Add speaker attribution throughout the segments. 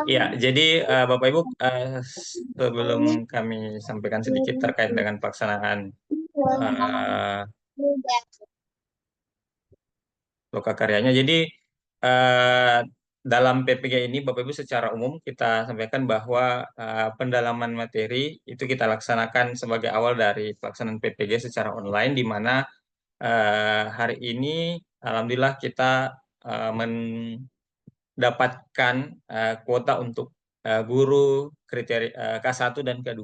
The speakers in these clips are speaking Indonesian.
Speaker 1: Ya, jadi Bapak Ibu, sebelum kami sampaikan sedikit terkait dengan pelaksanaan uh, loka karyanya. Jadi eh, dalam PPG ini Bapak Ibu secara umum kita sampaikan bahwa pendalaman materi itu kita laksanakan sebagai awal dari pelaksanaan PPG secara online, di mana hari ini alhamdulillah kita mendapatkan kuota untuk guru kriteria K1 dan K2,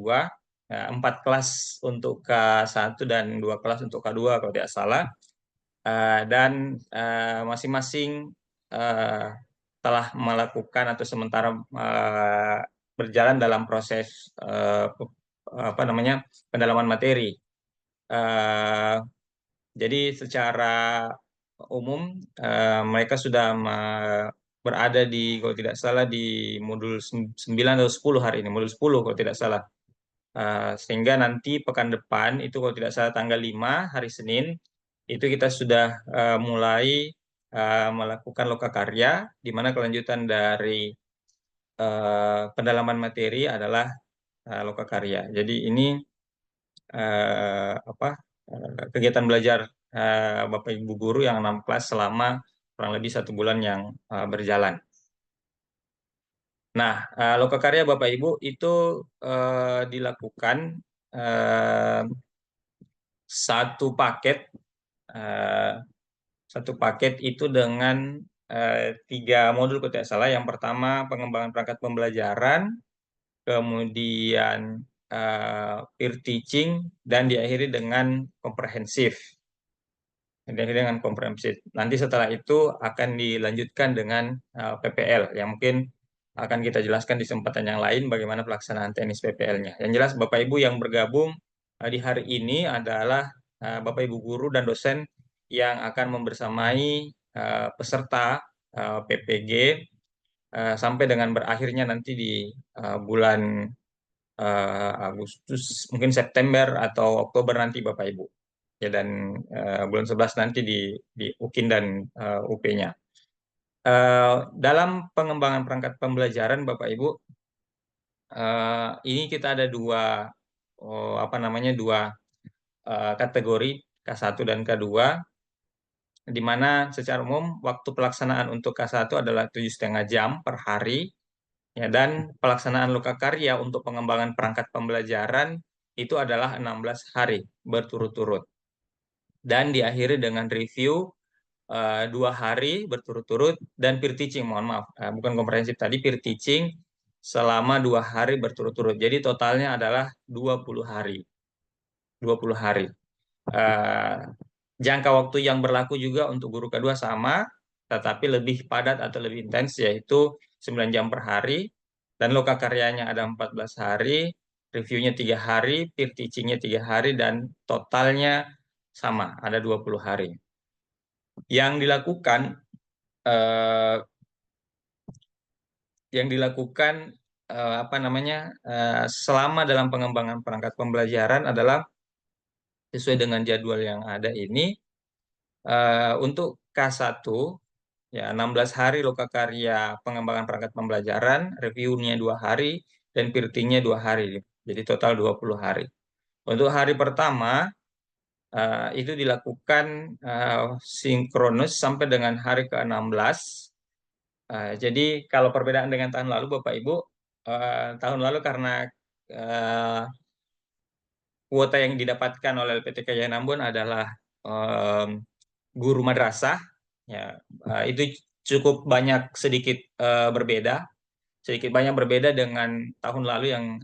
Speaker 1: 4 kelas untuk K1 dan 2 kelas untuk K2 kalau tidak salah. Dan masing-masing eh, telah melakukan atau sementara berjalan dalam proses apa namanya pendalaman materi. Eh, jadi secara umum mereka sudah berada di, kalau tidak salah, di modul 9 atau 10 hari ini, modul 10 kalau tidak salah. Sehingga nanti pekan depan itu kalau tidak salah tanggal 5 hari Senin itu kita sudah mulai melakukan lokakarya, di mana kelanjutan dari pendalaman materi adalah lokakarya. Jadi ini apa kegiatan belajar Bapak Ibu guru yang 6 kelas selama kurang lebih 1 bulan yang berjalan. Nah, lokakarya Bapak Ibu itu dilakukan eh, satu paket eh, satu paket itu dengan 3 modul kalau tidak salah. Yang pertama pengembangan perangkat pembelajaran, kemudian peer teaching, dan diakhiri dengan komprehensif. Dengan komprehensif. Nanti setelah itu akan dilanjutkan dengan PPL yang mungkin akan kita jelaskan di kesempatan yang lain bagaimana pelaksanaan teknis PPL-nya. Yang jelas Bapak Ibu yang bergabung di hari ini adalah Bapak Ibu guru dan dosen yang akan membersamai peserta PPG sampai dengan berakhirnya nanti di bulan Agustus, mungkin September atau Oktober nanti Bapak Ibu. Ya, dan bulan 11 nanti di UKIN dan UP-nya. Dalam pengembangan perangkat pembelajaran Bapak Ibu, ini kita ada apa namanya, dua kategori, K1 dan K2, di mana secara umum waktu pelaksanaan untuk K1 adalah 7,5 jam per hari, ya, dan pelaksanaan lokakarya untuk pengembangan perangkat pembelajaran itu adalah 16 hari berturut-turut, dan diakhiri dengan review 2 hari berturut-turut, dan peer teaching, mohon maaf, bukan komprehensif tadi, peer teaching selama 2 hari berturut-turut. Jadi totalnya adalah 20 hari. 20 hari. Eh, Jangka waktu yang berlaku juga untuk guru kedua sama, tetapi lebih padat atau lebih intens, yaitu 9 jam per hari, dan loka karyanya ada 14 hari, reviewnya 3 hari, peer teachingnya 3 hari, dan totalnya sama, ada 20 hari. Yang dilakukan eh, apa namanya selama dalam pengembangan perangkat pembelajaran adalah sesuai dengan jadwal yang ada ini. Untuk K1, ya, 16 hari lokakarya pengembangan perangkat pembelajaran, reviewnya 2 hari, dan peer-teaching-nya 2 hari. Jadi total 20 hari. Untuk hari pertama itu dilakukan sinkronus sampai dengan hari ke-16. Jadi kalau perbedaan dengan tahun lalu Bapak Ibu, tahun lalu karena eh, kuota yang didapatkan oleh LPT Kajaya Ambon adalah em, guru madrasah, ya, itu cukup banyak sedikit berbeda, sedikit banyak berbeda dengan tahun lalu yang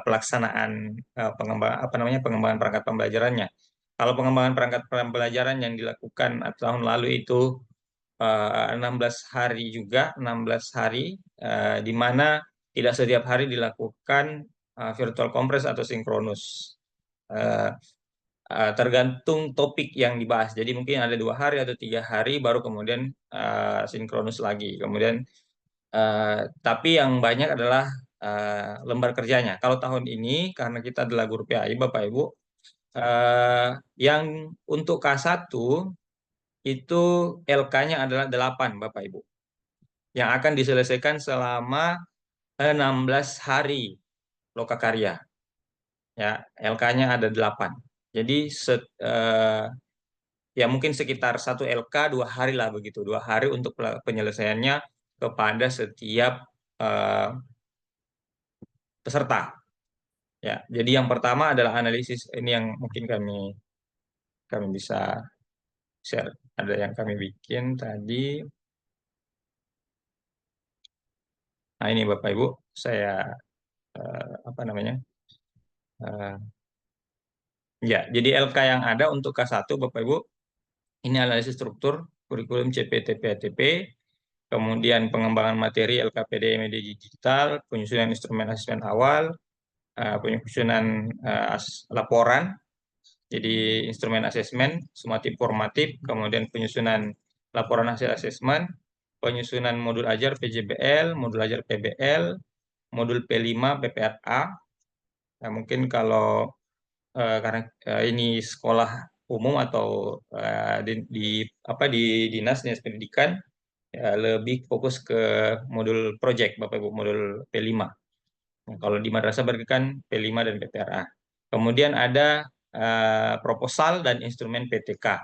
Speaker 1: pelaksanaan pengembangan perangkat pembelajarannya. Kalau pengembangan perangkat pembelajaran yang dilakukan tahun lalu itu 16 hari juga, 16 hari, di mana tidak setiap hari dilakukan virtual conference atau sinkronus. Eh, Tergantung topik yang dibahas. Jadi mungkin ada 2 hari atau 3 hari baru kemudian sinkronus lagi. Kemudian tapi yang banyak adalah lembar kerjanya. Kalau tahun ini karena kita adalah guru PAI, Bapak Ibu, eh, yang untuk K1 itu LK-nya adalah 8, Bapak Ibu. yang akan diselesaikan selama 16 hari lokakarya. Ya, LK-nya ada 8. Jadi ya mungkin sekitar 1 LK 2 hari lah begitu. 2 hari untuk penyelesaiannya kepada setiap eh, peserta. Ya, jadi yang pertama adalah analisis ini yang mungkin kami kami bisa share. Ada yang kami bikin tadi. Nah ini Bapak Ibu, saya apa namanya? eh, ya, jadi LK yang ada untuk K1 Bapak Ibu, ini analisis struktur kurikulum CPTP-ATP, kemudian pengembangan materi LKPD media digital, penyusunan instrumen asesmen awal, penyusunan laporan, jadi instrumen asesmen, sumatif formatif, kemudian penyusunan laporan hasil asesmen, penyusunan modul ajar PJBL, modul ajar PBL, modul P5 PPRA. Nah, mungkin kalau karena ini sekolah umum atau di dinas pendidikan, ya, lebih fokus ke modul project Bapak Ibu, modul P5. Nah, kalau di madrasah berarti kan P5 dan PPRA. Kemudian ada proposal dan instrumen PTK.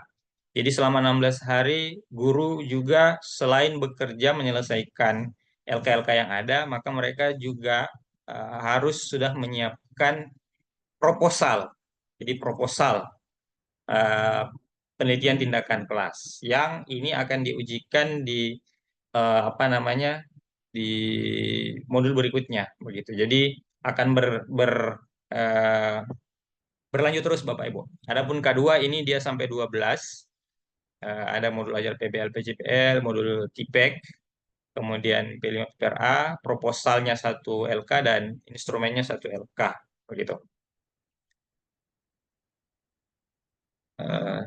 Speaker 1: Jadi selama 16 hari guru juga selain bekerja menyelesaikan LK-LK yang ada, maka mereka juga harus sudah menyiapkan proposal. Jadi proposal eh, penelitian tindakan kelas yang ini akan diujikan di apa namanya di modul berikutnya begitu. Jadi akan eh, berlanjut terus Bapak Ibu. Adapun K2 ini dia sampai 12. Ada modul ajar PBL PJPL, modul TIPEK, kemudian P5 PRA, proposalnya 1 LK dan instrumennya 1 LK begitu.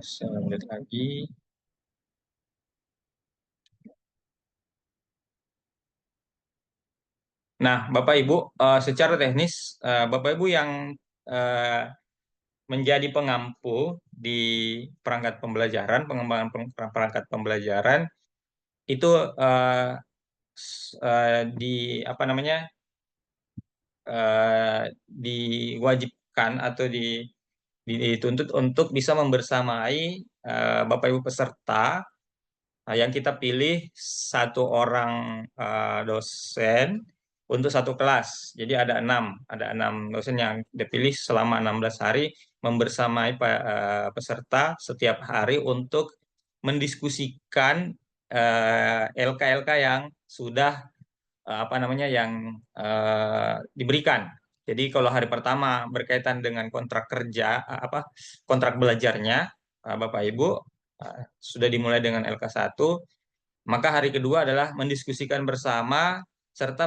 Speaker 1: Saya lanjut lagi. Nah, Bapak Ibu, secara teknis, Bapak Ibu yang eh, menjadi pengampu di perangkat pembelajaran, pengembangan perangkat pembelajaran itu di apa namanya diwajibkan atau dituntut untuk bisa membersamai Bapak Ibu peserta. Nah, yang kita pilih 1 orang dosen untuk 1 kelas. Jadi ada enam dosen yang dipilih selama 16 hari membersamai peserta setiap hari untuk mendiskusikan LK-LK yang sudah apa namanya yang diberikan. Jadi kalau hari pertama berkaitan dengan kontrak kerja apa kontrak belajarnya Bapak Ibu sudah dimulai dengan LK1, maka hari kedua adalah mendiskusikan bersama serta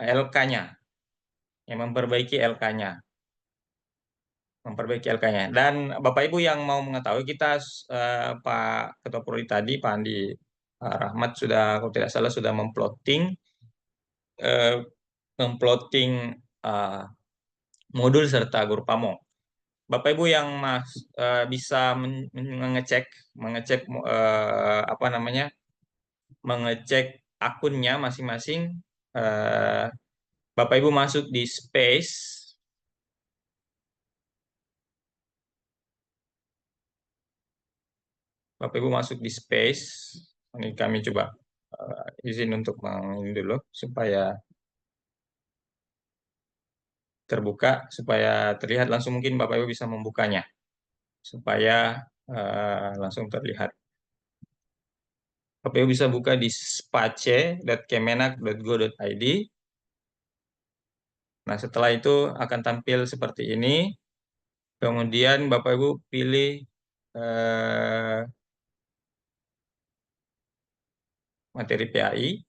Speaker 1: LK-nya, yang memperbaiki LK-nya, Dan Bapak Ibu yang mau mengetahui kita Pak Ketua Prodi tadi Pak Andi Rahmat sudah kalau tidak salah sudah eh, memploting eh, modul serta guru pamong. Bapak Ibu yang bisa mengecek mengecek apa namanya mengecek akunnya masing-masing. eh, Bapak Ibu masuk di Space. Bapak Ibu masuk di Space. Ini kami coba izin untuk ini dulu supaya terbuka, supaya terlihat langsung, mungkin Bapak Ibu bisa membukanya supaya langsung terlihat. Bapak Ibu bisa buka di space.kemenak.go.id. Nah, setelah itu akan tampil seperti ini. Kemudian Bapak Ibu pilih eh, materi PAI.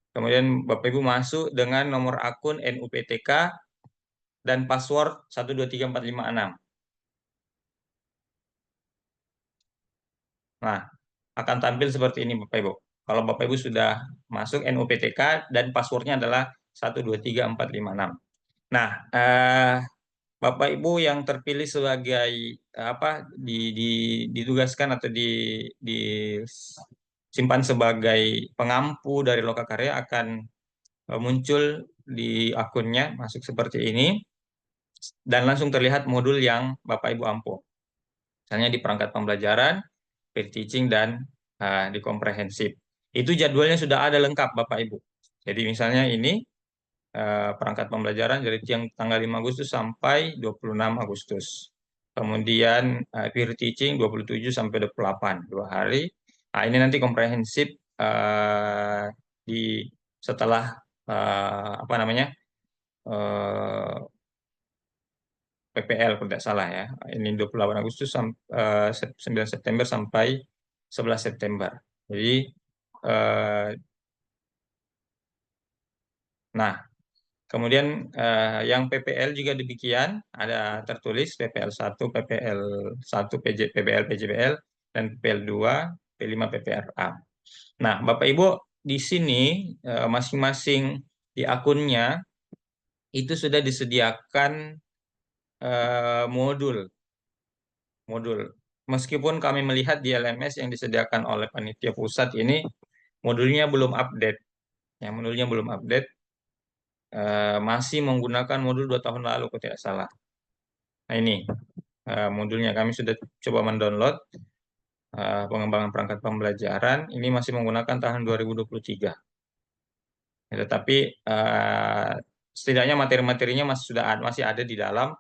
Speaker 1: Kemudian Bapak Ibu masuk dengan nomor akun NUPTK dan password 123456. Nah, akan tampil seperti ini Bapak Ibu. Kalau Bapak Ibu sudah masuk NUPTK dan passwordnya adalah 123456. Nah, Bapak Ibu yang terpilih sebagai apa ditugaskan atau simpan sebagai pengampu dari Lokakarya akan muncul di akunnya, masuk seperti ini, dan langsung terlihat modul yang Bapak Ibu ampu. Misalnya di perangkat pembelajaran, peer teaching, dan di komprehensif. Itu jadwalnya sudah ada lengkap Bapak Ibu. Jadi misalnya ini perangkat pembelajaran dari yang tanggal 5 Agustus sampai 26 Agustus. Kemudian peer teaching 27 sampai 28, 2 hari. Nah, ini nanti komprehensif di setelah apa namanya PPL kalau tidak salah ya. Ini 28 Agustus sampai 9 September sampai 11 September. Jadi nah, kemudian yang PPL juga demikian, ada tertulis PPL 1, PPL 1 PJ, PBL, PJBL, dan PPL 2, P5, PPRA. Nah, Bapak Ibu di sini masing-masing di akunnya itu sudah disediakan modul. Meskipun kami melihat di LMS yang disediakan oleh panitia pusat ini modulnya belum update. Yang modulnya belum update, masih menggunakan modul 2 tahun lalu kalau tidak salah. Nah ini modulnya kami sudah coba mendownload pengembangan perangkat pembelajaran. Ini masih menggunakan tahun 2023. Ya, tetapi setidaknya materi-materinya masih ada di dalam,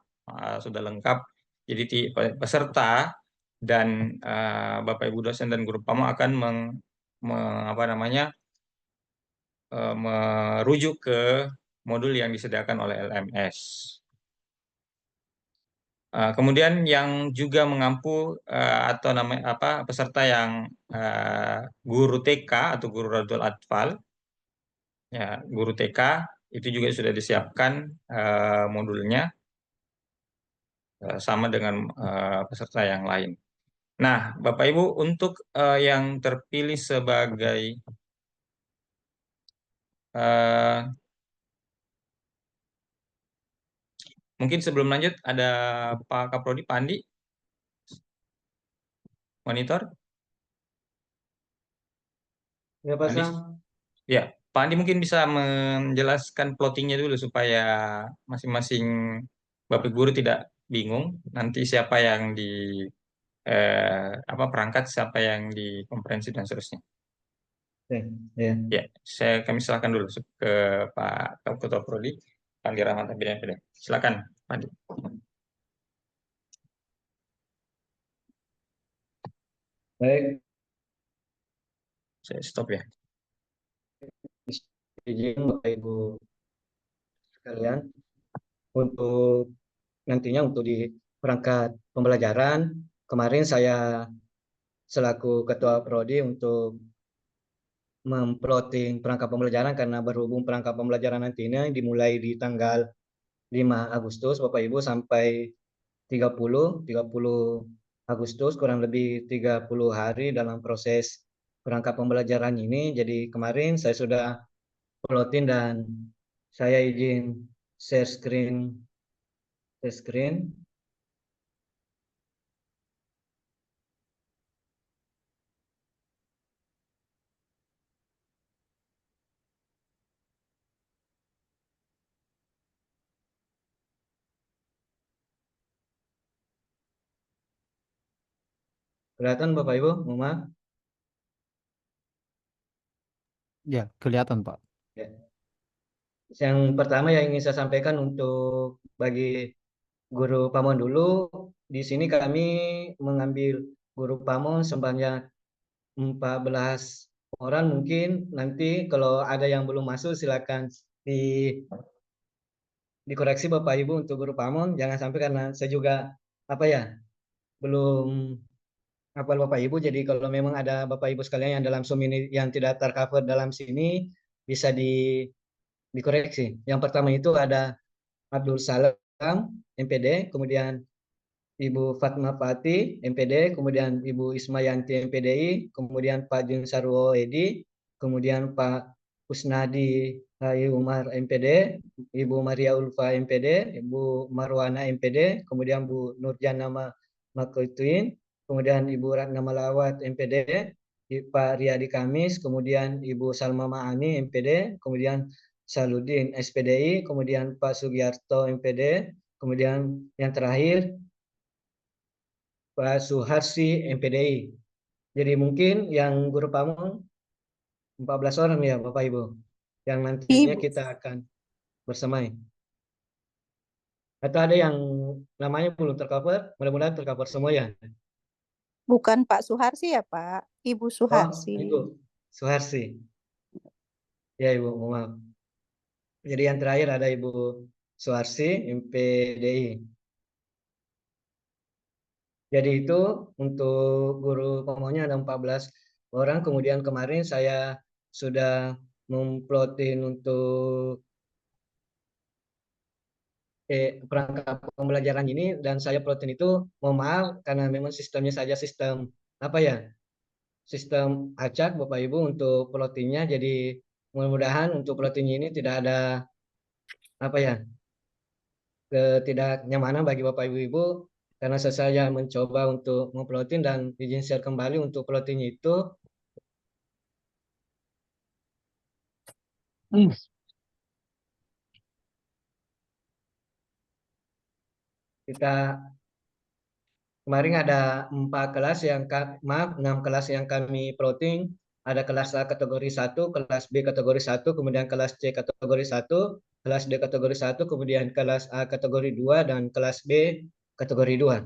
Speaker 1: sudah lengkap. Jadi peserta dan Bapak Ibu dosen dan guru PAMO akan apa namanya merujuk ke modul yang disediakan oleh LMS. Kemudian yang juga mengampu atau namanya apa peserta yang guru TK atau guru Radul Atfal, ya guru TK itu juga sudah disiapkan modulnya sama dengan peserta yang lain. Nah, Bapak Ibu untuk yang terpilih sebagai mungkin sebelum lanjut ada Pak Kaprodi, Pak Andi, monitor.
Speaker 2: Ya, Pak
Speaker 1: Andi,
Speaker 2: Sam.
Speaker 1: ya, Pak Andi mungkin bisa menjelaskan plottingnya dulu supaya masing-masing Bapak Guru tidak bingung nanti siapa yang di apa perangkat, siapa yang di komprehensif dan seterusnya.
Speaker 2: Oke, ya.
Speaker 1: Ya, kami silakan dulu ke Pak Ketua Prodi, Pak Andi Rahmat Abidin PD. Silakan, Pak Andi.
Speaker 2: Baik,
Speaker 1: Saya stop ya.
Speaker 2: izin Bapak Ibu sekalian untuk nantinya untuk di perangkat pembelajaran kemarin saya selaku Ketua Prodi untuk memploting perangkat pembelajaran karena berhubung perangkat pembelajaran nanti ini dimulai di tanggal 5 Agustus Bapak Ibu sampai 30 Agustus kurang lebih 30 hari dalam proses perangkat pembelajaran ini. Jadi kemarin saya sudah plotin dan saya izin share screen. Kelihatan Bapak Ibu, Mama?
Speaker 3: Ya, kelihatan Pak.
Speaker 2: Ya. Yang pertama yang ingin saya sampaikan untuk bagi guru Pamon dulu, di sini kami mengambil guru Pamon sebanyak 14 orang. Mungkin nanti kalau ada yang belum masuk silakan di dikoreksi Bapak Ibu untuk guru Pamon. Jangan sampai karena saya juga apa ya belum hafal Bapak Ibu. Jadi kalau memang ada Bapak Ibu sekalian yang dalam Zoom ini yang tidak tercover dalam sini bisa dikoreksi. Yang pertama itu ada Abdul Salam MPD, kemudian Ibu Fatma Pati MPD, kemudian Ibu Ismayanti MPDI, kemudian Pak Jun Sarwo Edi, kemudian Pak Kusnadi Hai Umar MPD, Ibu Maria Ulfa MPD, Ibu Marwana MPD, kemudian Bu Nurjana Makoituin, kemudian Ibu Ratna Malawat MPD, Pak Riyadi Kamis, kemudian Ibu Salma Ma'ani MPD, kemudian Saludin SPDI, kemudian Pak Sugiarto MPD, kemudian yang terakhir Pak Suharsi MPDI. Jadi mungkin yang guru pamong 14 orang ya Bapak Ibu, yang nantinya
Speaker 4: Ibu,
Speaker 2: kita akan bersemai. Atau ada yang namanya belum tercover, mudah-mudahan tercover semua ya.
Speaker 4: bukan Pak Suharsi ya Pak, Ibu
Speaker 2: Oh,
Speaker 4: Suharsi.
Speaker 2: Ibu Suharsi. Ya Ibu, mohon maaf. Jadi yang terakhir ada Ibu Suharsi MPDI. Jadi itu untuk guru pamongnya ada 14 orang. Kemudian kemarin saya sudah memplotin untuk perangkat pembelajaran ini, dan saya plotin itu, mohon maaf karena memang sistemnya saja sistem apa ya, sistem acak Bapak Ibu untuk plotinnya. Jadi mudah-mudahan untuk plotinnya ini tidak ada apa ya, ketidaknyamanan bagi Bapak Ibu, karena saya mencoba untuk memplotin dan izin share kembali untuk plotinnya itu. Kita kemarin ada 6 kelas yang kami plotting. Ada kelas A kategori 1, kelas B kategori 1, kemudian kelas C kategori 1, kelas D kategori 1, kemudian kelas A kategori 2, dan kelas B kategori 2.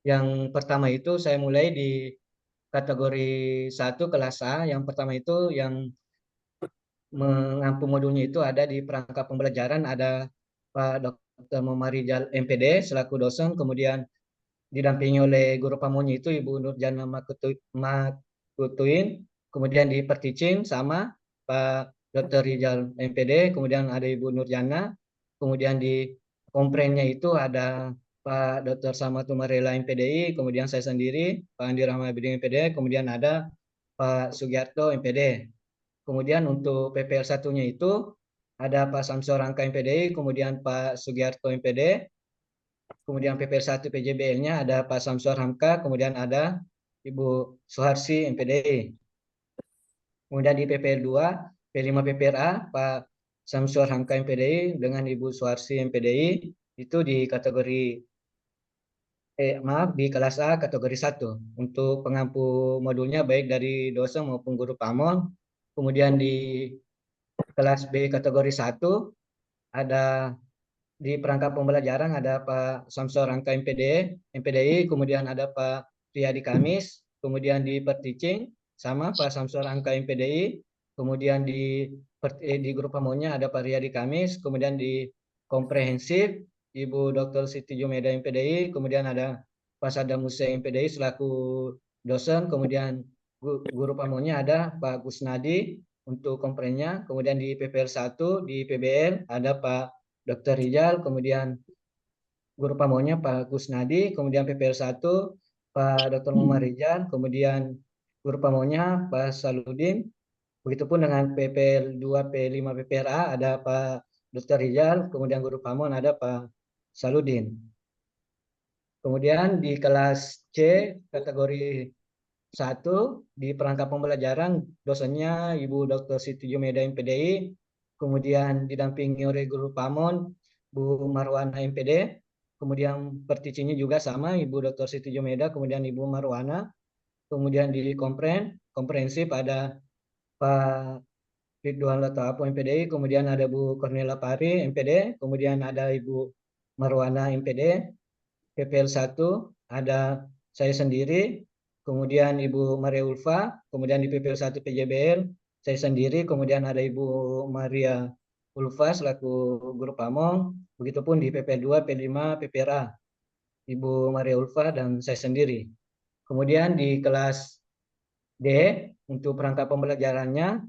Speaker 2: Yang pertama itu saya mulai di kategori 1 kelas A. Yang pertama itu yang mengampu modulnya itu ada di perangkat pembelajaran, ada Pak Dr. Muhammadrijal MPD selaku dosen, kemudian didampingi oleh guru pamunya itu Ibu Nurjana Makutuin, kemudian di Perticin sama Pak Dr. Rijal MPD, kemudian ada Ibu Nurjana, kemudian di komprennya itu ada Pak Dr. Samatumarela MPDI, kemudian saya sendiri Pak Andi Rahmayadi MPD, kemudian ada Pak Sugiarto MPD. Kemudian untuk PPL satunya itu ada Pak Samsur Rangka MPDI, kemudian Pak Sugiarto MPD, kemudian PPL 1 PJBL-nya ada Pak Samsur Hamka, kemudian ada Ibu Suharsi MPDI. Kemudian di PPL 2, P5 PPRA, Pak Samsur Hamka MPDI dengan Ibu Suharsi MPDI, itu di kategori di kelas A kategori 1 untuk pengampu modulnya baik dari dosen maupun guru pamong. Kemudian di kelas B kategori 1 ada di perangkat pembelajaran ada Pak Samsur Rangka MPDI, kemudian ada Pak Riyadi Kamis, kemudian di Perticing sama Pak Samsur Rangka MPDI, kemudian di grup pamongnya ada Pak Riyadi Kamis, kemudian di komprehensif Ibu Dr. Siti Jumeda MPDI, kemudian ada Pak Sadam Hussein MPDI selaku dosen, kemudian guru pamongnya ada Pak Kusnadi untuk komprennya, kemudian di PPL 1 di PBL ada Pak Dr. Rijal, kemudian guru pamongnya Pak Kusnadi, kemudian PPL 1 Pak Dr. Muhammad Rijal, kemudian guru pamongnya Pak Saludin. Begitupun dengan PPL 2 P5 PPRA ada Pak Dr. Rijal, kemudian guru pamong ada Pak Saludin. Kemudian di kelas C kategori 1 di perangkat pembelajaran dosennya Ibu Dr. Siti Jumeda MPDI, kemudian didampingi oleh guru pamong Bu Marwana MPD, kemudian perticinya juga sama Ibu Dr. Siti Jumeda, kemudian Ibu Marwana, kemudian di komprehensif ada Pak Ridwan Latapo MPDI, kemudian ada Bu Cornelia Pari MPD, kemudian ada Ibu Marwana MPD. PPL 1 ada saya sendiri, kemudian Ibu Maria Ulfa, kemudian di PPL 1 PJBL saya sendiri, kemudian ada Ibu Maria Ulfa selaku guru pamong, begitupun di PPL 2 P5 PPRA Ibu Maria Ulfa dan saya sendiri. Kemudian di kelas D untuk perangkat pembelajarannya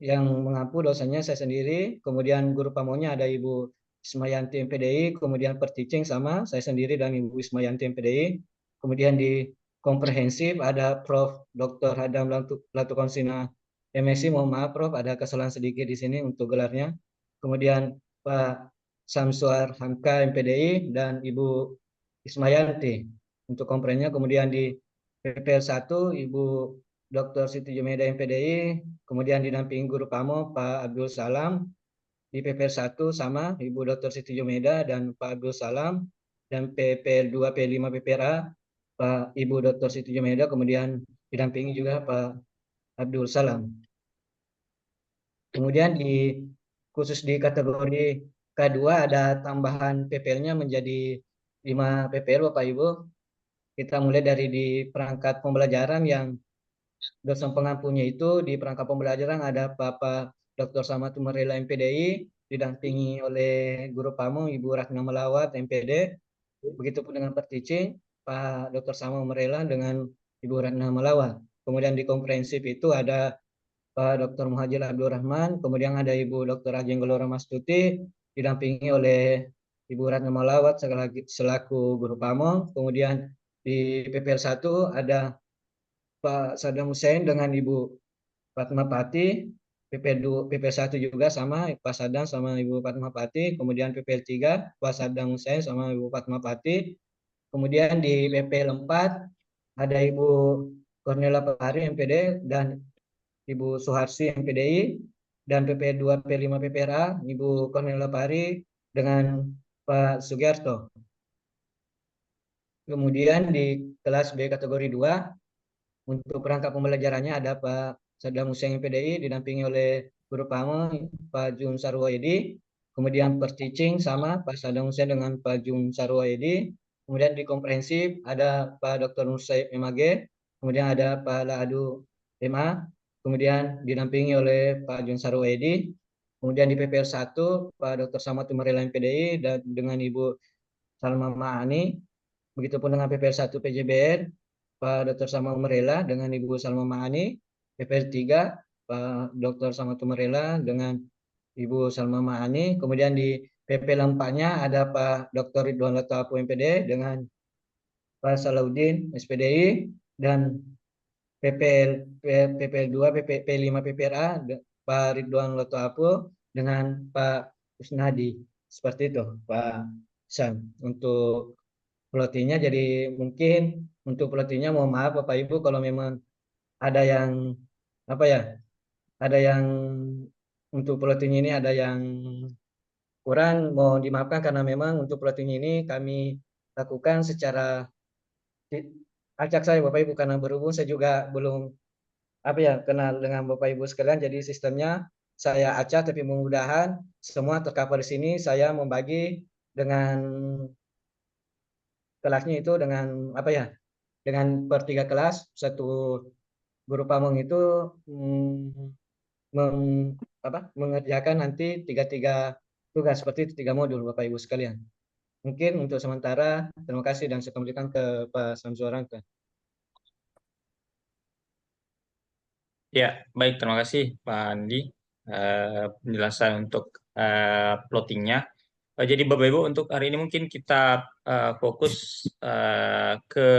Speaker 2: yang mengampu dosennya saya sendiri, kemudian guru pamongnya ada Ibu Ismayanti MPDI, kemudian perticing sama saya sendiri dan Ibu Ismayanti MPDI, kemudian di komprehensif ada Prof. Dr. Hadam Latukonsina MSc, mohon maaf Prof, ada kesalahan sedikit di sini untuk gelarnya, kemudian Pak Samsuar Hamka MPDI dan Ibu Ismayanti untuk komprennya, kemudian di PPL 1 Ibu Dr. Siti Jumeda MPDI, kemudian didampingi Guru Pamo Pak Abdul Salam. Di PPL 1 sama Ibu Dr. Siti Jumeda dan Pak Abdul Salam, dan PPL 2 P5 PPRA Pak Ibu Dr. Siti Jumeda, kemudian didampingi juga Pak Abdul Salam. Kemudian khusus di kategori K2 ada tambahan PPL-nya menjadi 5 PPL Bapak Ibu. Kita mulai dari di perangkat pembelajaran yang dosen pengampunya itu. Di perangkat pembelajaran ada Bapak Dr. Samatu Merela MPDI, didampingi oleh Guru Pamo Ibu Ratna Melawat MPD. Begitupun dengan perteaching Pak Dr. Sama Merela dengan Ibu Ratna Melawat. Kemudian di komprehensif itu ada Pak Dr. Muhajir Abdul Rahman, kemudian ada Ibu Dr. Ajeng Gelora Mastuti, didampingi oleh Ibu Ratna Melawat selaku Guru Pamo. Kemudian di PPL 1 ada Pak Saddam Hussein dengan Ibu Fatma Pati. PPL 1 juga sama Pak Saddam sama Ibu Fatma Pati. Kemudian PPL 3 Pak Saddam Hussein sama Ibu Fatma Pati. Kemudian di PPL 4 ada Ibu Cornelia Pahari MPD dan Ibu Suharsi MPDI, dan PPL 2 P5 PPRA Ibu Cornelia Pahari dengan Pak Sugiarto. Kemudian di kelas B kategori 2 untuk perangkat pembelajarannya ada Pak Saddam Hussein PDI didampingi oleh Guru Pamo Pak Jun Sarwoedi. Kemudian perteaching sama Pak Saddam Hussein dengan Pak Jun Sarwoedi. Kemudian di komprehensif ada Pak Dr. Nursaib MAG. Kemudian ada Pak Laadu MA. Kemudian didampingi oleh Pak Jun Sarwoedi. Kemudian di PPL 1 Pak Dr. Samad Tumarela MPDI dan dengan Ibu Salma Ma'ani. Begitupun dengan PPL 1 PJBN Pak Dr. Sama Umerela dengan Ibu Salma Ma'ani. PPL 3 Pak Dr. Sama Tumerela dengan Ibu Salma Ma'ani. Kemudian di PPL 4-nya ada Pak Dr. Ridwan Latapu MPD dengan Pak Salahuddin SPDI, dan PPL 2 P5 PPRA Pak Ridwan Latapu dengan Pak Usnadi. Seperti itu Pak Sam untuk plottingnya. Jadi mungkin untuk plottingnya mohon maaf Bapak Ibu kalau memang ada yang apa ya, ada yang untuk plotting ini ada yang kurang, mohon dimaafkan karena memang untuk plotting ini kami lakukan secara acak saya Bapak Ibu, karena berhubung saya juga belum apa ya kenal dengan Bapak Ibu sekalian, jadi sistemnya saya acak, tapi mudah-mudahan semua tercover di sini. Saya membagi dengan kelasnya itu dengan apa ya, dengan per 3 kelas. Satu Guru Pamong itu mengerjakan nanti 3 tugas seperti itu, 3 modul Bapak Ibu sekalian. Mungkin untuk sementara terima kasih dan saya kembalikan ke Pak Samsul Rangka.
Speaker 1: Ya, baik, terima kasih Pak Andi penjelasan untuk plottingnya. Jadi Bapak Ibu untuk hari ini mungkin kita fokus ke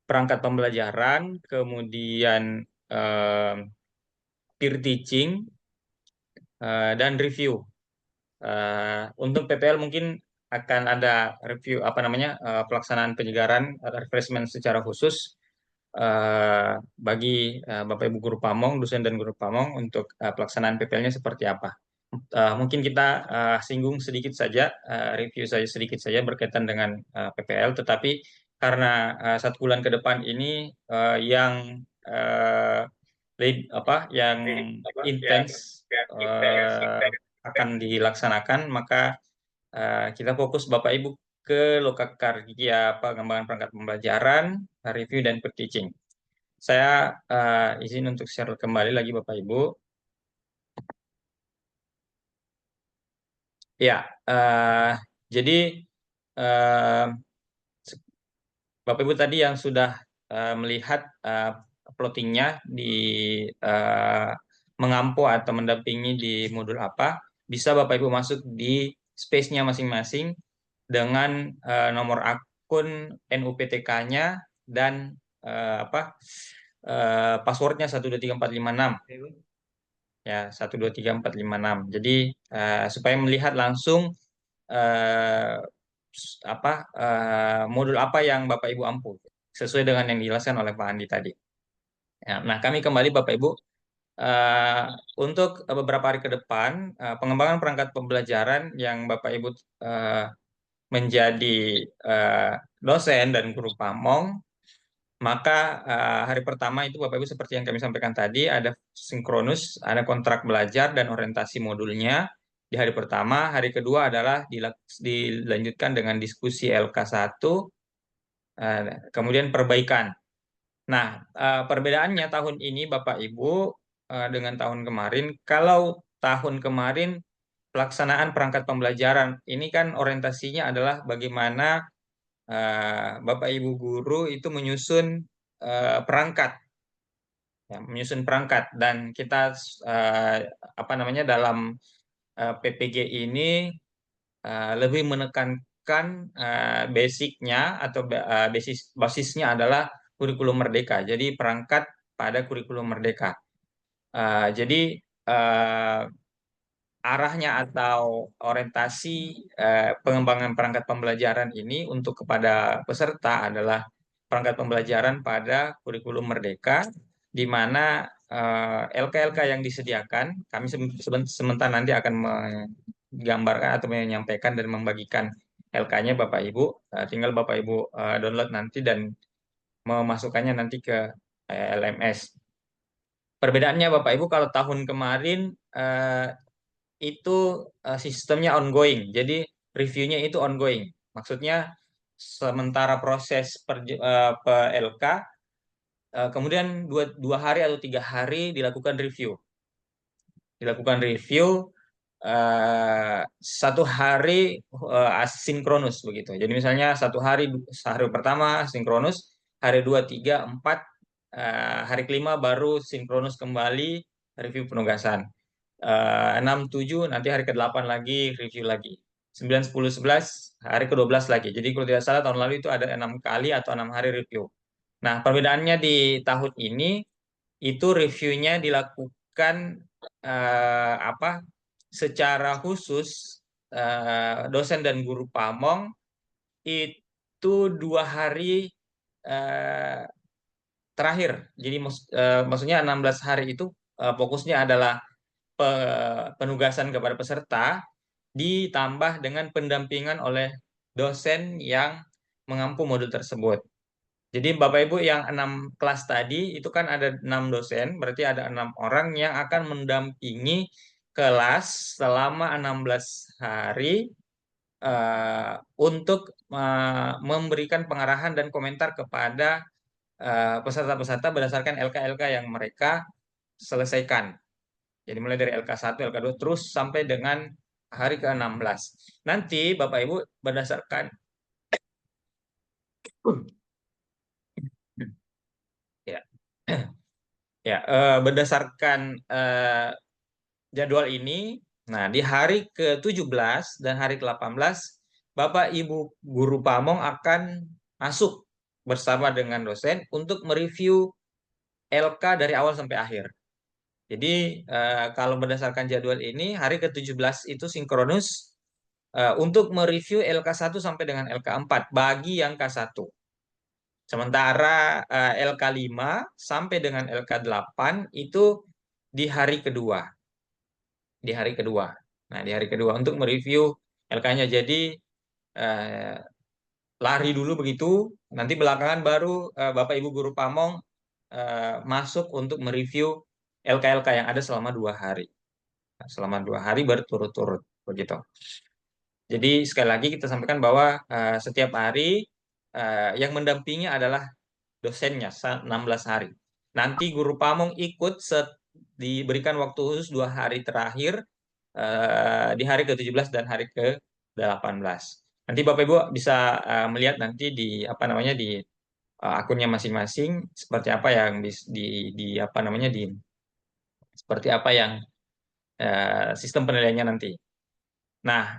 Speaker 1: perangkat pembelajaran, kemudian peer teaching, dan review. Untuk PPL mungkin akan ada review pelaksanaan penyegaran refreshment secara khusus bagi Bapak Ibu Guru Pamong, dosen dan Guru Pamong untuk pelaksanaan PPL-nya seperti apa. Mungkin kita singgung sedikit saja, review saja sedikit saja berkaitan dengan PPL, tetapi karena 1 bulan ke depan ini yang intens akan dilaksanakan, maka kita fokus Bapak Ibu ke lokakarya pengembangan perangkat pembelajaran, review dan teaching. Saya izin untuk share kembali lagi Bapak Ibu. Ya, jadi Bapak Ibu tadi yang sudah melihat plottingnya di mengampu atau mendampingi di modul apa, bisa Bapak Ibu masuk di space-nya masing-masing dengan nomor akun NUPTK-nya dan passwordnya 123456. Ya, 123456. Jadi supaya melihat langsung modul apa yang Bapak Ibu ampu. sesuai dengan yang dijelaskan oleh Pak Andi tadi. Ya, nah, kami kembali Bapak Ibu untuk beberapa hari ke depan pengembangan perangkat pembelajaran yang Bapak Ibu menjadi dosen dan guru pamong, maka hari pertama itu Bapak Ibu seperti yang kami sampaikan tadi, ada sinkronus, ada kontrak belajar dan orientasi modulnya di hari pertama. Hari kedua adalah dilanjutkan dengan diskusi LK1, kemudian perbaikan. Nah, perbedaannya tahun ini Bapak Ibu dengan tahun kemarin, kalau tahun kemarin pelaksanaan perangkat pembelajaran ini kan orientasinya adalah bagaimana Bapak Ibu guru itu menyusun perangkat, ya, menyusun perangkat, dan kita apa namanya dalam PPG ini lebih menekankan basicnya atau basisnya adalah kurikulum merdeka. Jadi perangkat pada kurikulum merdeka. Jadi eh, arahnya atau orientasi pengembangan perangkat pembelajaran ini untuk kepada peserta adalah perangkat pembelajaran pada kurikulum merdeka, di mana LK-LK yang disediakan, kami sebentar nanti akan menggambarkan atau menyampaikan dan membagikan LK-nya Bapak Ibu. Tinggal Bapak Ibu download nanti dan memasukkannya nanti ke LMS. Perbedaannya Bapak Ibu, kalau tahun kemarin itu sistemnya ongoing. Jadi reviewnya itu ongoing. Maksudnya sementara proses PLK, kemudian dua hari atau 3 hari dilakukan review. Dilakukan review 1 hari asinkronus begitu. Jadi misalnya sehari pertama sinkronus, hari 2, 3, 4, hari kelima baru sinkronus kembali review penugasan. 6, 7, nanti hari ke-8 lagi review lagi. 9, 10, 11, hari ke-12 lagi. Jadi kalau tidak salah tahun lalu itu ada 6 kali atau 6 hari review. Nah, perbedaannya di tahun ini itu reviewnya dilakukan secara khusus dosen dan guru pamong itu 2 hari terakhir. Jadi maksudnya 16 hari itu fokusnya adalah penugasan kepada peserta ditambah dengan pendampingan oleh dosen yang mengampu modul tersebut. Jadi Bapak Ibu yang 6 kelas tadi itu kan ada 6 dosen, berarti ada 6 orang yang akan mendampingi kelas selama 16 hari untuk memberikan pengarahan dan komentar kepada peserta-peserta berdasarkan LK-LK yang mereka selesaikan. Jadi mulai dari LK1, LK2 terus sampai dengan hari ke-16. Nanti Bapak Ibu berdasarkan ya, ya berdasarkan jadwal ini, nah di hari ke-17 dan hari ke-18 Bapak Ibu guru pamong akan masuk bersama dengan dosen untuk mereview LK dari awal sampai akhir. Jadi kalau berdasarkan jadwal ini hari ke-17 itu sinkronus untuk mereview LK1 sampai dengan LK4 bagi yang K1. Sementara LK5 sampai dengan LK8 itu di hari kedua. Di hari kedua. Nah, di hari kedua untuk mereview LK-nya. Jadi lari dulu begitu, nanti belakangan baru Bapak Ibu guru pamong masuk untuk mereview LK-LK yang ada selama 2 hari. Nah, selama 2 hari berturut-turut begitu. Jadi sekali lagi kita sampaikan bahwa setiap hari yang mendampingi adalah dosennya 16 hari. Nanti guru pamong ikut diberikan waktu khusus 2 hari terakhir di hari ke-17 dan hari ke-18. Nanti Bapak Ibu bisa melihat nanti di akunnya masing-masing seperti apa yang seperti apa yang sistem penilaiannya nanti. Nah,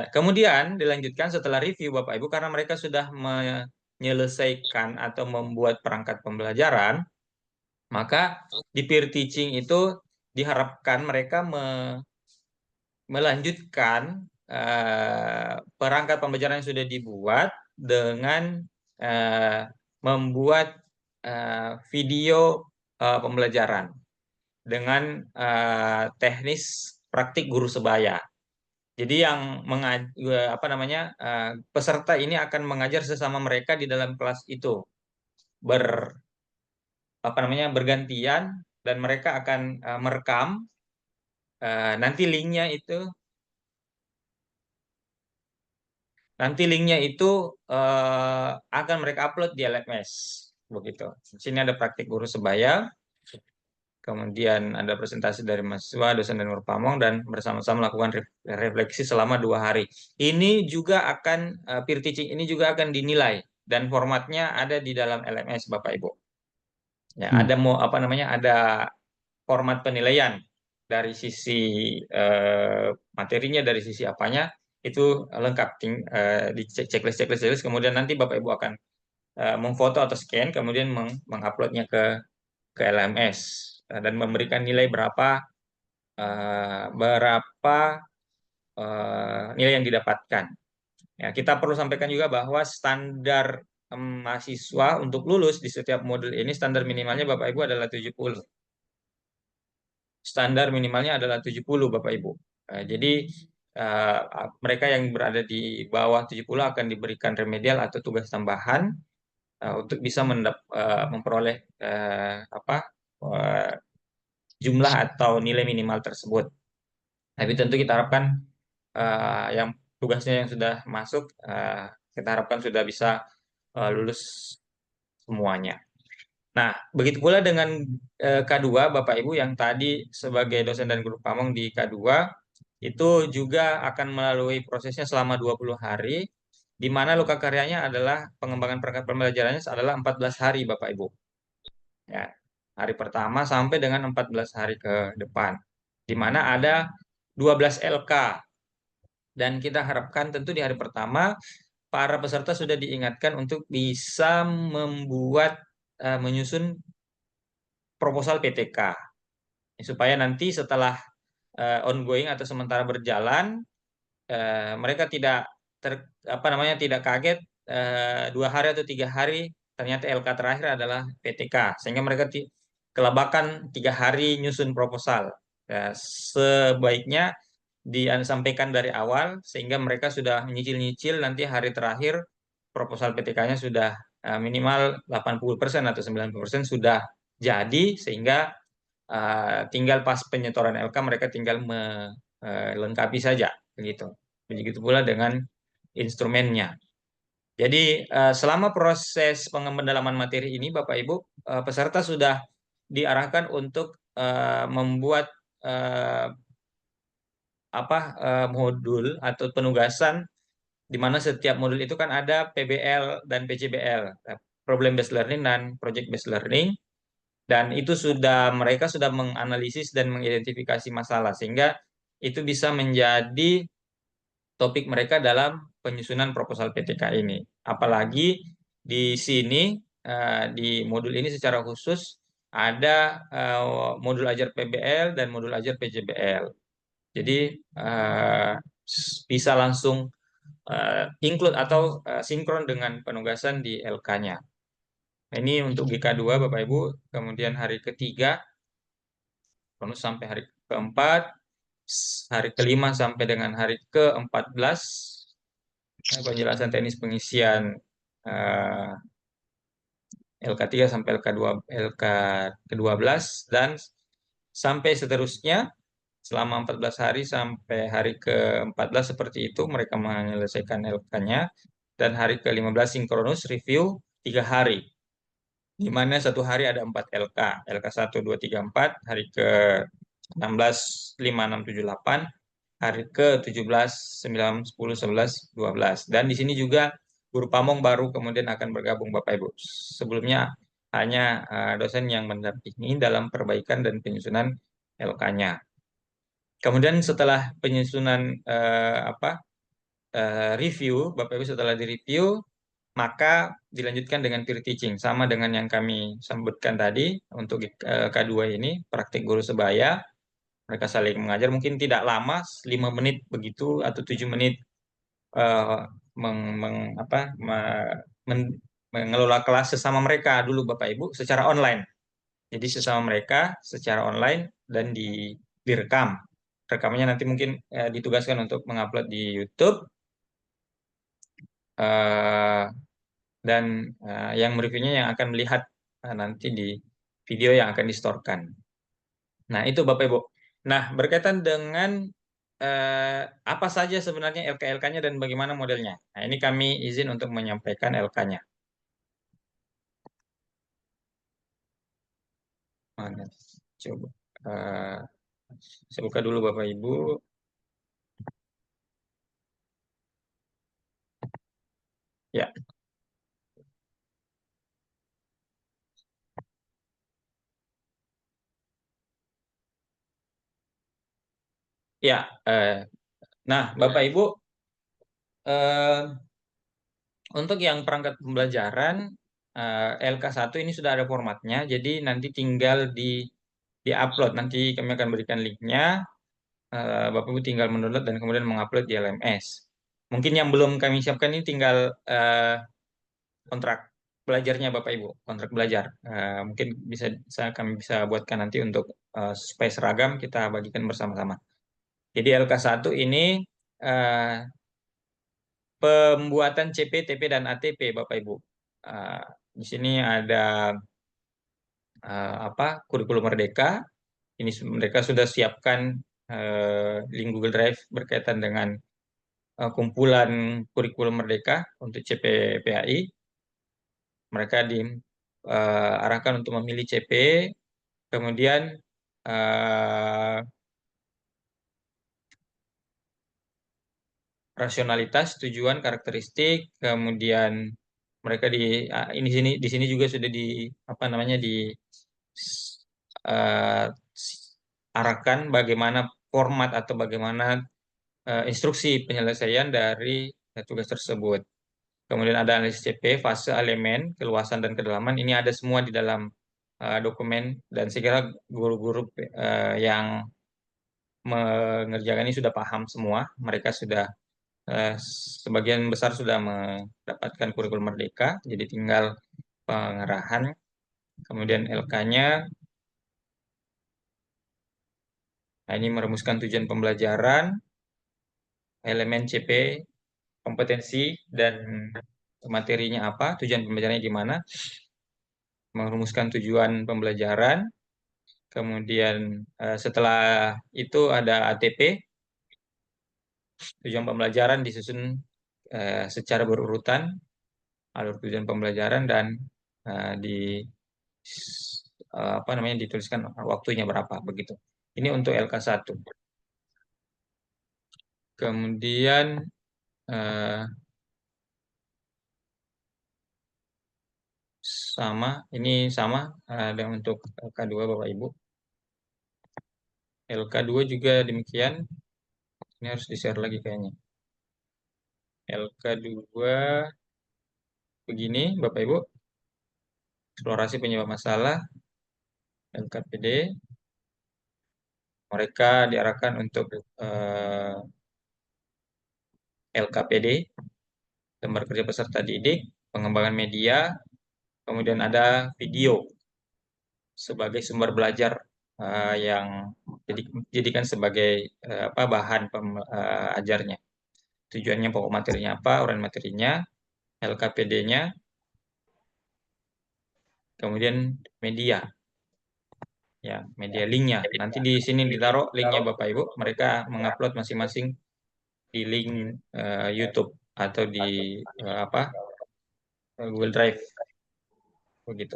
Speaker 1: kemudian dilanjutkan setelah review Bapak Ibu, karena mereka sudah menyelesaikan atau membuat perangkat pembelajaran, maka di peer teaching itu diharapkan mereka melanjutkan perangkat pembelajaran yang sudah dibuat dengan membuat video pembelajaran dengan teknis praktik guru sebaya. Jadi yang peserta ini akan mengajar sesama mereka di dalam kelas itu bergantian, dan mereka akan merekam. Nanti linknya itu akan mereka upload di LMS begitu. Di sini ada praktik guru sebaya, kemudian ada presentasi dari mahasiswa, dosen dan guru pamong, dan bersama-sama melakukan refleksi selama 2 hari. Ini juga akan peer teaching ini juga akan dinilai, dan formatnya ada di dalam LMS Bapak Ibu. Ya, ada format penilaian dari sisi materinya, dari sisi apanya itu lengkap, di checklist. Kemudian nanti Bapak Ibu akan memfoto atau scan, kemudian menguploadnya ke LMS, dan memberikan nilai berapa nilai yang didapatkan. Ya, kita perlu sampaikan juga bahwa standar mahasiswa untuk lulus di setiap modul ini, standar minimalnya Bapak Ibu adalah 70. Standar minimalnya adalah 70 Bapak Ibu. Jadi mereka yang berada di bawah 70 akan diberikan remedial atau tugas tambahan untuk bisa memperoleh jumlah atau nilai minimal tersebut. Tapi tentu kita harapkan yang tugasnya yang sudah masuk, kita harapkan sudah bisa lulus semuanya. Nah, begitu pula dengan K2 Bapak Ibu yang tadi sebagai dosen dan guru pamong di K2 itu juga akan melalui prosesnya selama 20 hari, di mana loka karyanya adalah pengembangan perangkat pembelajarannya adalah 14 hari Bapak Ibu. Ya, hari pertama sampai dengan 14 hari ke depan, di mana ada 12 LK. Dan kita harapkan tentu di hari pertama para peserta sudah diingatkan untuk bisa menyusun proposal PTK, supaya nanti setelah ongoing atau sementara berjalan, mereka tidak tidak kaget 2 hari atau 3 hari ternyata LK terakhir adalah PTK, sehingga mereka kelabakan 3 hari nyusun proposal. Sebaiknya disampaikan dari awal sehingga mereka sudah menyicil-nyicil, nanti hari terakhir proposal PTK-nya sudah minimal 80% atau 90% sudah jadi, sehingga tinggal pas penyetoran LK mereka tinggal melengkapi saja begitu. Begitu pula dengan instrumennya. Jadi selama proses pendalaman materi ini Bapak Ibu, peserta sudah diarahkan untuk membuat modul atau penugasan, di mana setiap modul itu kan ada PBL dan PJBL, problem based learning dan project based learning, dan itu mereka sudah menganalisis dan mengidentifikasi masalah, sehingga itu bisa menjadi topik mereka dalam penyusunan proposal PTK ini. Apalagi di sini di modul ini secara khusus ada modul ajar PBL dan modul ajar PJBL. Jadi bisa langsung include atau sinkron dengan penugasan di LK-nya. Ini untuk GK2 Bapak Ibu. Kemudian hari ketiga sampai hari keempat, hari kelima sampai dengan hari ke-14 penjelasan teknis pengisian LK3 sampai LK12, dan sampai seterusnya selama 14 hari sampai hari ke-14 seperti itu mereka menyelesaikan LK-nya, dan hari ke-15 sinkronus review 3 hari, di mana satu hari ada 4 LK, LK 1, 2, 3, 4, hari ke-16, 5, 6, 7, 8, hari ke-17, 9, 10, 11, 12. Dan di sini juga guru pamong baru kemudian akan bergabung Bapak Ibu. Sebelumnya hanya dosen yang mendampingi dalam perbaikan dan penyusunan LK-nya. Kemudian setelah penyusunan review, Bapak Ibu, setelah direview, maka dilanjutkan dengan peer teaching, sama dengan yang kami sebutkan tadi untuk K2 ini, praktik guru sebaya. Mereka saling mengajar, mungkin tidak lama, 5 menit begitu atau 7 menit mengelola kelas sesama mereka dulu Bapak Ibu secara online. Jadi sesama mereka secara online dan direkam. Rekamannya nanti mungkin ditugaskan untuk mengupload di YouTube eh, dan yang mereviewnya yang akan melihat nanti di video yang akan distorkan. Nah, itu Bapak Ibu. Nah, berkaitan dengan apa saja sebenarnya LK-LK-nya dan bagaimana modelnya. Nah, ini kami izin untuk menyampaikan LK-nya. Mana? Coba. Eh, saya buka dulu Bapak Ibu. Ya, ya. Nah, Bapak Ibu, eh, untuk yang perangkat pembelajaran LK1 ini sudah ada formatnya, jadi nanti tinggal di-upload. Nanti kami akan berikan linknya. Bapak Ibu tinggal mendownload dan kemudian mengupload di LMS. Mungkin yang belum kami siapkan ini tinggal kontrak belajarnya Bapak Ibu, kontrak belajar. Mungkin kami bisa buatkan nanti untuk supaya seragam kita bagikan bersama-sama. Jadi LK1 ini eh, pembuatan CP, TP, dan ATP, Bapak Ibu. Uh, di sini ada kurikulum Merdeka. Ini mereka sudah siapkan link Google Drive berkaitan dengan kumpulan kurikulum Merdeka untuk CP PAI. Mereka diarahkan untuk memilih CP, kemudian uh, rasionalitas, tujuan, karakteristik, kemudian mereka di sini juga sudah uh, arahkan bagaimana format atau bagaimana instruksi penyelesaian dari tugas tersebut. Kemudian ada analisis CP, fase, elemen, keluasan dan kedalaman. Ini ada semua di dalam dokumen dan saya kira guru-guru yang mengerjakan ini sudah paham semua. Mereka sudah sebagian besar sudah mendapatkan kurikulum Merdeka, jadi tinggal pengerahan. Kemudian LK-nya, nah ini merumuskan tujuan pembelajaran, elemen CP, kompetensi, dan materinya apa, tujuan pembelajarannya gimana, merumuskan tujuan pembelajaran, kemudian setelah itu ada ATP, tujuan pembelajaran disusun secara berurutan, alur tujuan pembelajaran dan di dituliskan waktunya berapa begitu. Ini untuk LK1. Kemudian eh, ini sama dengan untuk LK2 Bapak Ibu. LK2 juga demikian. Ini harus di-share lagi kayaknya. LK2 begini Bapak Ibu. Eksplorasi penyebab masalah, LKPD. Mereka diarahkan untuk LKPD, gambar kerja peserta didik, pengembangan media, kemudian ada video sebagai sumber belajar yang dijadikan sebagai bahan ajarnya. Tujuannya, pokok materinya apa, uraian materinya, LKPD-nya, kemudian media. Ya, media linknya. Nanti di sini ditaruh linknya Bapak Ibu. Mereka mengupload masing-masing di link YouTube atau di Google Drive begitu.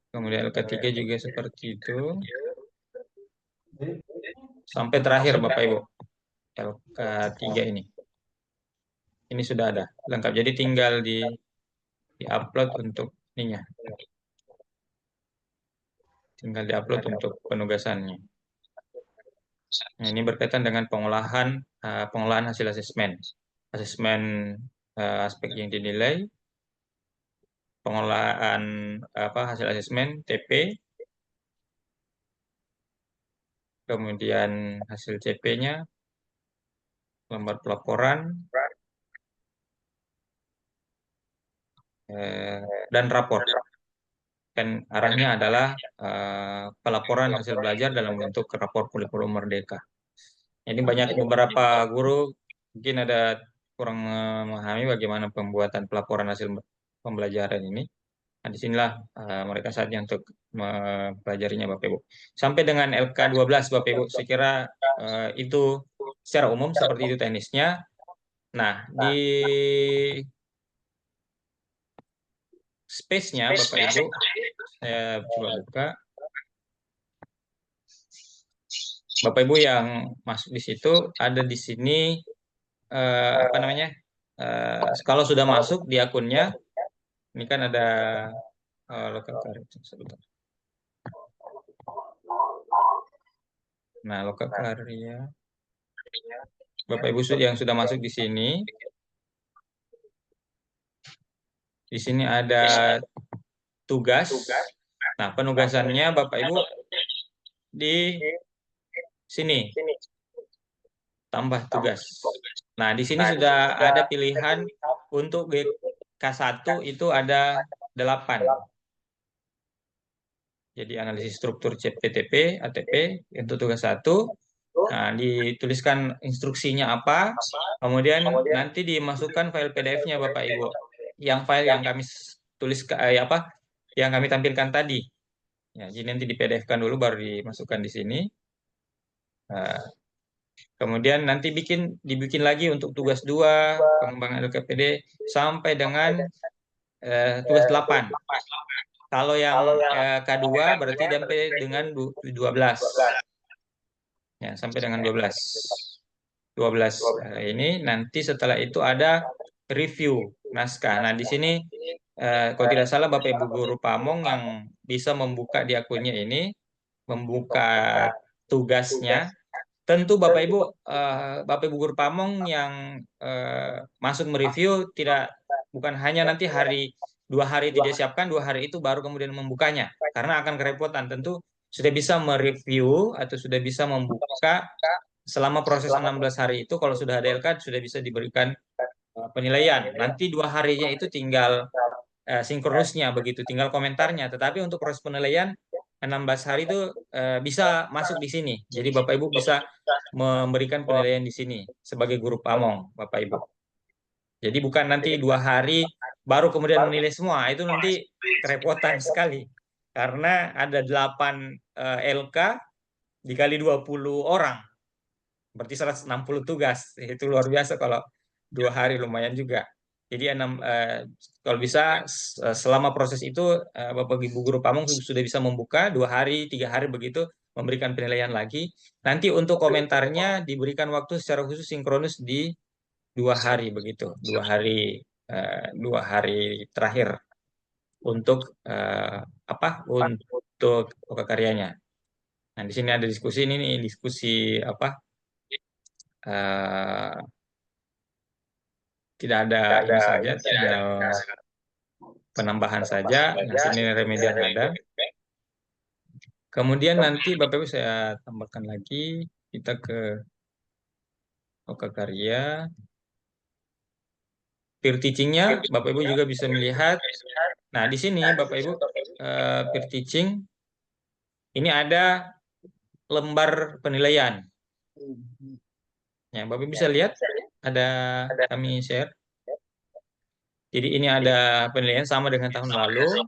Speaker 1: Kemudian LK3 juga seperti itu. Sampai terakhir Bapak Ibu. LK3 ini. Ini sudah ada lengkap. Jadi tinggal di-upload untuk ininya. Tinggal di-upload untuk penugasannya. Nah, ini berkaitan dengan pengolahan hasil asesmen. Asesmen aspek yang dinilai, pengolahan hasil asesmen TP, kemudian hasil CP-nya, lembar pelaporan, dan rapor. Dan arahnya adalah pelaporan hasil belajar dalam bentuk rapor kurikulum merdeka. Ini banyak beberapa guru mungkin ada kurang memahami bagaimana pembuatan pelaporan hasil pembelajaran ini. Nah, disinilah mereka saatnya untuk mempelajarinya Bapak Ibu. Sampai dengan LK12 Bapak Ibu, saya kira itu secara umum seperti itu teknisnya. Nah, di space-nya Bapak Ibu, saya coba buka. Bapak Ibu yang masuk di situ ada di sini apa namanya? Kalau sudah masuk di akunnya, ini kan ada lokal karya. Sebentar. Nah, lokal karya. Bapak Ibu yang sudah masuk di sini ada tugas. Nah, penugasannya Bapak Ibu di sini tambah tugas. Nah, di sini sudah ada pilihan untuk K1 itu ada 8. Jadi analisis struktur CPTP, ATP untuk tugas 1. Nah, dituliskan instruksinya apa, kemudian nanti dimasukkan file PDF-nya Bapak Ibu. Yang file yang kami tulis apa? Yang kami tampilkan tadi. Ya, jadi nanti di PDF-kan dulu baru dimasukkan di sini. Nah, kemudian nanti dibikin lagi untuk tugas 2, pengembangan LKPD sampai dengan tugas 8. Kalau yang K2 berarti sampai dengan 12. Ya, sampai dengan 12. 12 ini nanti setelah itu ada review naskah. Nah, di sini kalau tidak salah Bapak Ibu guru Pamong yang bisa membuka di akunnya ini, membuka tugasnya. Tentu Bapak Ibu guru Pamong yang masuk mereview bukan hanya nanti 2 hari tidak siapkan, 2 hari itu baru kemudian membukanya, karena akan kerepotan. Tentu sudah bisa mereview atau sudah bisa membuka selama proses 16 hari itu. Kalau sudah ada LK sudah bisa diberikan penilaian. Nanti 2 harinya itu tinggal sinkronusnya begitu, tinggal komentarnya. Tetapi untuk proses penilaian 16 hari itu bisa masuk di sini. Jadi Bapak Ibu bisa memberikan penilaian di sini sebagai guru Pamong, Bapak Ibu. Jadi bukan nanti 2 hari baru kemudian menilai semua. Itu nanti kerepotan sekali. Karena ada 8 LK dikali 20 orang. Berarti 160 tugas. Itu luar biasa kalau 2 hari, lumayan juga. Jadi kalau bisa selama proses itu Bapak Ibu guru Pamong sudah bisa membuka 2 hari, 3 hari begitu, memberikan penilaian lagi. Nanti untuk komentarnya diberikan waktu secara khusus sinkronus di 2 hari begitu, 2 hari terakhir untuk apa? Untuk karyanya. Nah, di sini ada diskusi ini nih, diskusi apa? Tidak ada ini saja, tinggal penambahan saja. Nah, sini remedial ada. Kemudian nanti Bapak Ibu saya tambahkan lagi, kita ke Oka Karya. Peer teaching-nya Bapak Ibu juga bisa melihat. Nah, di sini Bapak Ibu peer teaching ini ada lembar penilaian. Ya, Bapak Ibu bisa lihat ada kami share. Jadi ini ada penilaian sama dengan tahun lalu.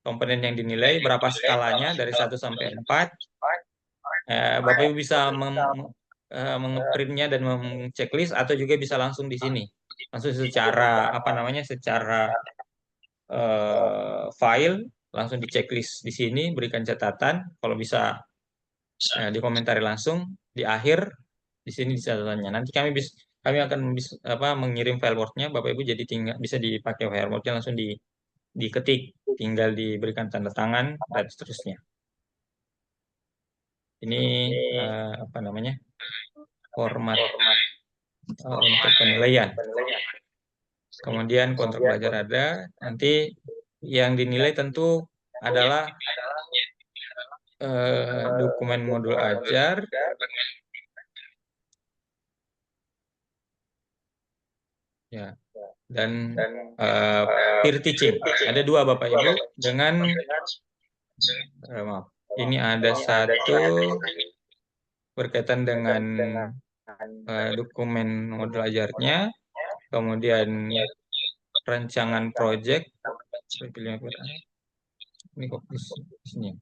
Speaker 1: Komponen yang dinilai, berapa skalanya dari 1 sampai 4. Bapak Ibu bisa meng-printnya dan meng-checklist atau juga bisa langsung di sini. Langsung secara apa namanya? Secara file langsung di checklist di sini, berikan catatan. Kalau bisa dikomentari langsung di akhir di sini di catatannya. Nanti kami akan mengirim file Word-nya, Bapak Ibu jadi tinggal bisa dipakai file Word-nya langsung diketik, tinggal diberikan tanda tangan dan seterusnya. Ini apa namanya? Format untuk penilaian. Kemudian kontrak belajar ada. Nanti yang dinilai tentu adalah dokumen modul ajar, ya, dan peer teaching. Ada 2 Bapak Ibu dengan maaf. Ini ada satu berkaitan dengan dokumen modul ajarnya, kemudian rancangan proyek. Ini kok di sini.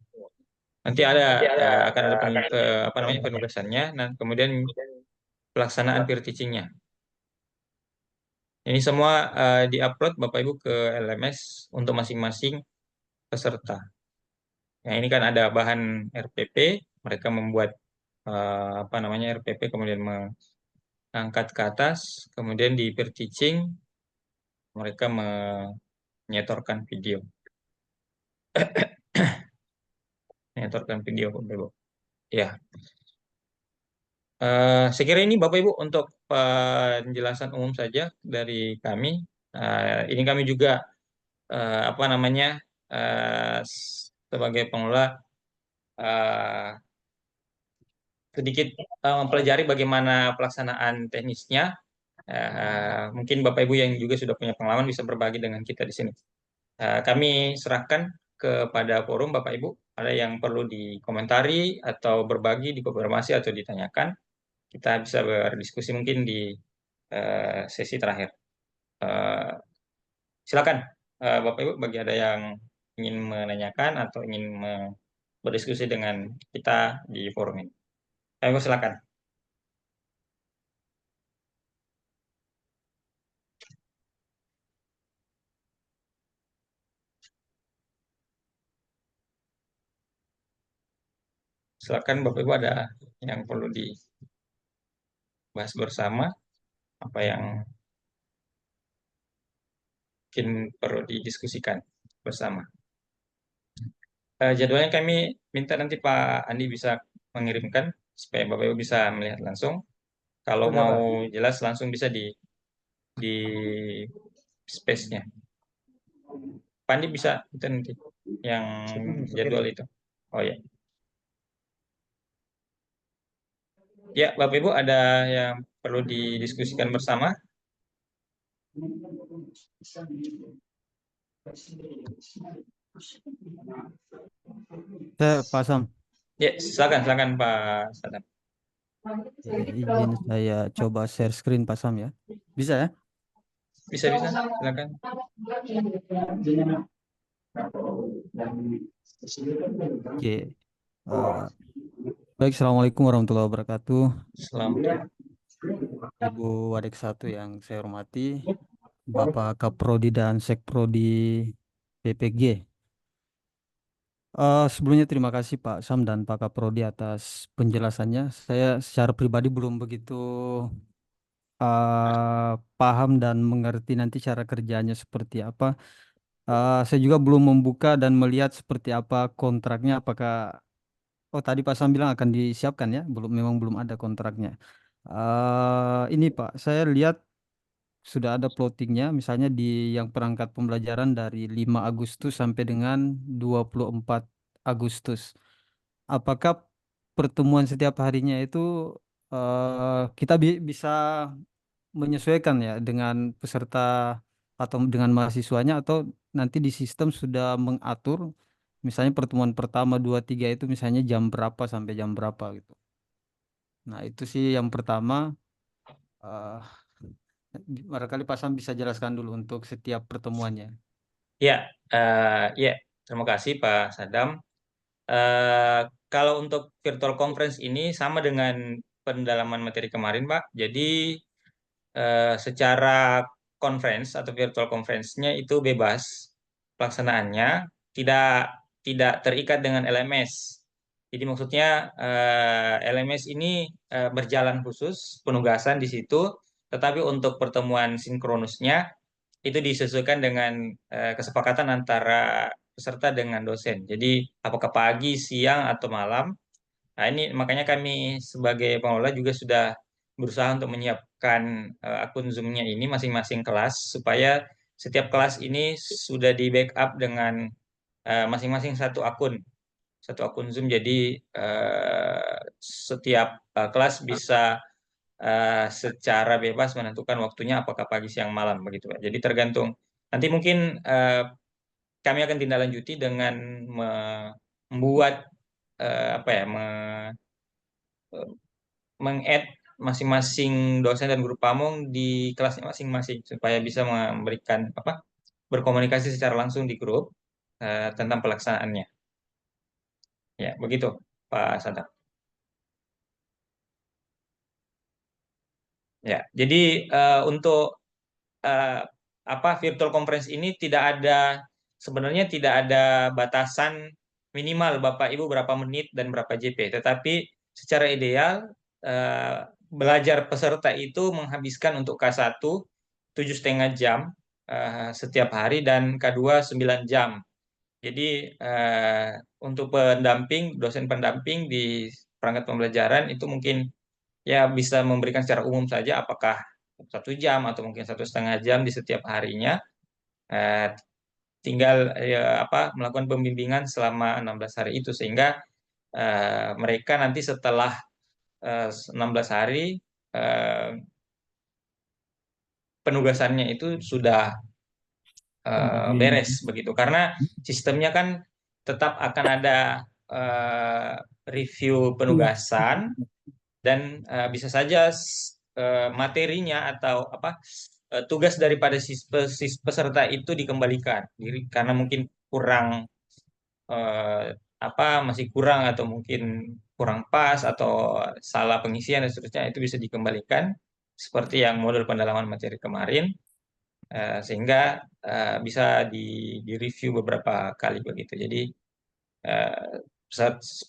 Speaker 1: Nanti akan ada penugasannya, nah kemudian pelaksanaan peer teaching-nya. Ini semua diupload Bapak Ibu ke LMS untuk masing-masing peserta. Nah, ini kan ada bahan RPP, mereka membuat RPP, kemudian mengangkat ke atas, kemudian di peer teaching mereka menyetorkan video. Menyetorkan video Bapak Ibu. Ya. Saya kira ini Bapak Ibu untuk penjelasan umum saja dari kami. Ini kami juga sebagai pengelola sedikit mempelajari bagaimana pelaksanaan teknisnya. Mungkin Bapak Ibu yang juga sudah punya pengalaman bisa berbagi dengan kita di sini. Kami serahkan kepada forum Bapak Ibu, ada yang perlu dikomentari atau berbagi, dikonfirmasi atau ditanyakan. Kita bisa berdiskusi mungkin di sesi terakhir. Silakan Bapak Ibu bagi ada yang ingin menanyakan atau ingin berdiskusi dengan kita di forum ini. Ayo silakan. Silakan Bapak Ibu, ada yang perlu dibahas bersama, apa yang mungkin perlu didiskusikan bersama. Jadwalnya kami minta nanti Pak Andi bisa mengirimkan supaya Bapak Ibu bisa melihat langsung. Kalau
Speaker 2: Sudah,
Speaker 1: mau jelas langsung bisa di space-nya. Pak Andi bisa itu nanti yang jadwal itu. Oh ya. Ya, Bapak Ibu ada yang perlu didiskusikan bersama?
Speaker 3: Pak Sam,
Speaker 1: Ya, silakan Pak Sadam.
Speaker 3: izin saya coba share screen Pak Sam ya. Bisa ya?
Speaker 1: Bisa silakan.
Speaker 3: Oke. Baik, Assalamualaikum warahmatullahi wabarakatuh.
Speaker 1: Selamat.
Speaker 3: Ibu Wadik 1 yang saya hormati, Bapak Kaprodi dan Sekprodi PPG. Sebelumnya terima kasih Pak Sam dan Pak Kaprodi atas penjelasannya. Saya secara pribadi belum begitu paham dan mengerti nanti cara kerjanya seperti apa. Saya juga belum membuka dan melihat seperti apa kontraknya. Apakah tadi Pak Sam bilang akan disiapkan ya? Memang belum ada kontraknya. Ini Pak, saya lihat sudah ada plottingnya, misalnya di yang perangkat pembelajaran dari 5 Agustus sampai dengan 24 Agustus. Apakah pertemuan setiap harinya itu kita bisa menyesuaikan ya dengan peserta atau dengan mahasiswanya, atau nanti di sistem sudah mengatur misalnya pertemuan pertama 2 3 itu misalnya jam berapa sampai jam berapa gitu. Nah, itu sih yang pertama. eh Barangkali Pak Sam bisa jelaskan dulu untuk setiap pertemuannya.
Speaker 1: Ya, ya, terima kasih Pak Sadam. Kalau untuk virtual conference ini sama dengan pendalaman materi kemarin, Pak. Jadi secara conference atau virtual conference-nya itu bebas pelaksanaannya, tidak tidak terikat dengan LMS. Jadi maksudnya LMS ini berjalan khusus penugasan di situ, tetapi untuk pertemuan sinkronusnya itu disesuaikan dengan kesepakatan antara peserta dengan dosen. Jadi apakah pagi, siang, atau malam. Nah, ini makanya kami sebagai pengelola juga sudah berusaha untuk menyiapkan akun Zoom-nya ini masing-masing kelas supaya setiap kelas ini sudah di backup dengan masing-masing satu akun Zoom. Jadi setiap kelas bisa secara bebas menentukan waktunya apakah pagi, siang, malam begitu Pak. Jadi tergantung. Nanti mungkin kami akan tindak lanjuti dengan membuat apa ya, meng-add masing-masing dosen dan guru pamong di kelasnya masing-masing supaya bisa memberikan apa, berkomunikasi secara langsung di grup tentang pelaksanaannya. Ya, begitu Pak Sadam. Ya, jadi untuk eh, apa, virtual conference ini sebenarnya tidak ada batasan minimal Bapak Ibu berapa menit dan berapa JP, tetapi secara ideal eh, belajar peserta itu menghabiskan untuk K1 7,5 jam setiap hari dan K2 9 jam. Jadi untuk dosen pendamping di perangkat pembelajaran itu mungkin ya bisa memberikan secara umum saja apakah 1 jam atau mungkin 1,5 jam di setiap harinya. Eh, Tinggal ya, apa, melakukan pembimbingan selama 16 hari itu sehingga mereka nanti setelah 16 hari eh, penugasannya itu sudah beres begitu. Karena sistemnya kan tetap akan ada eh, review penugasan dan bisa saja materinya atau apa, tugas daripada peserta itu dikembalikan karena mungkin kurang eh, apa, masih kurang atau mungkin kurang pas atau salah pengisian dan seterusnya, itu bisa dikembalikan seperti yang modul pendalaman materi kemarin sehingga bisa di-review beberapa kali begitu. Jadi eh,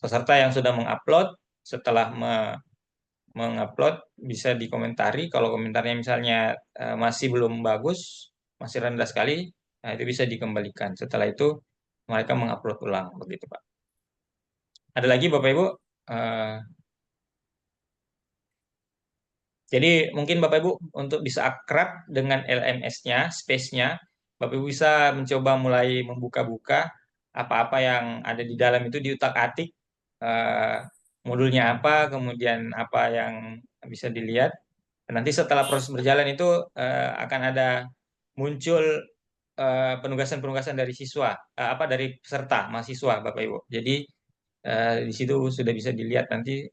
Speaker 1: peserta yang sudah mengupload setelah mengupload bisa dikomentari. Kalau komentarnya misalnya masih belum bagus, masih rendah sekali, nah itu bisa dikembalikan. Setelah itu mereka mengupload ulang begitu Pak. Ada lagi Bapak Ibu? Eh, jadi mungkin Bapak Ibu untuk bisa akrab dengan LMS-nya, space-nya, Bapak Ibu bisa mencoba mulai membuka-buka apa-apa yang ada di dalam itu, diutak-atik eh, modulnya apa, kemudian apa yang bisa dilihat. Nanti setelah proses berjalan itu akan ada muncul penugasan-penugasan dari siswa, apa, dari peserta mahasiswa Bapak Ibu. Jadi di situ sudah bisa dilihat nanti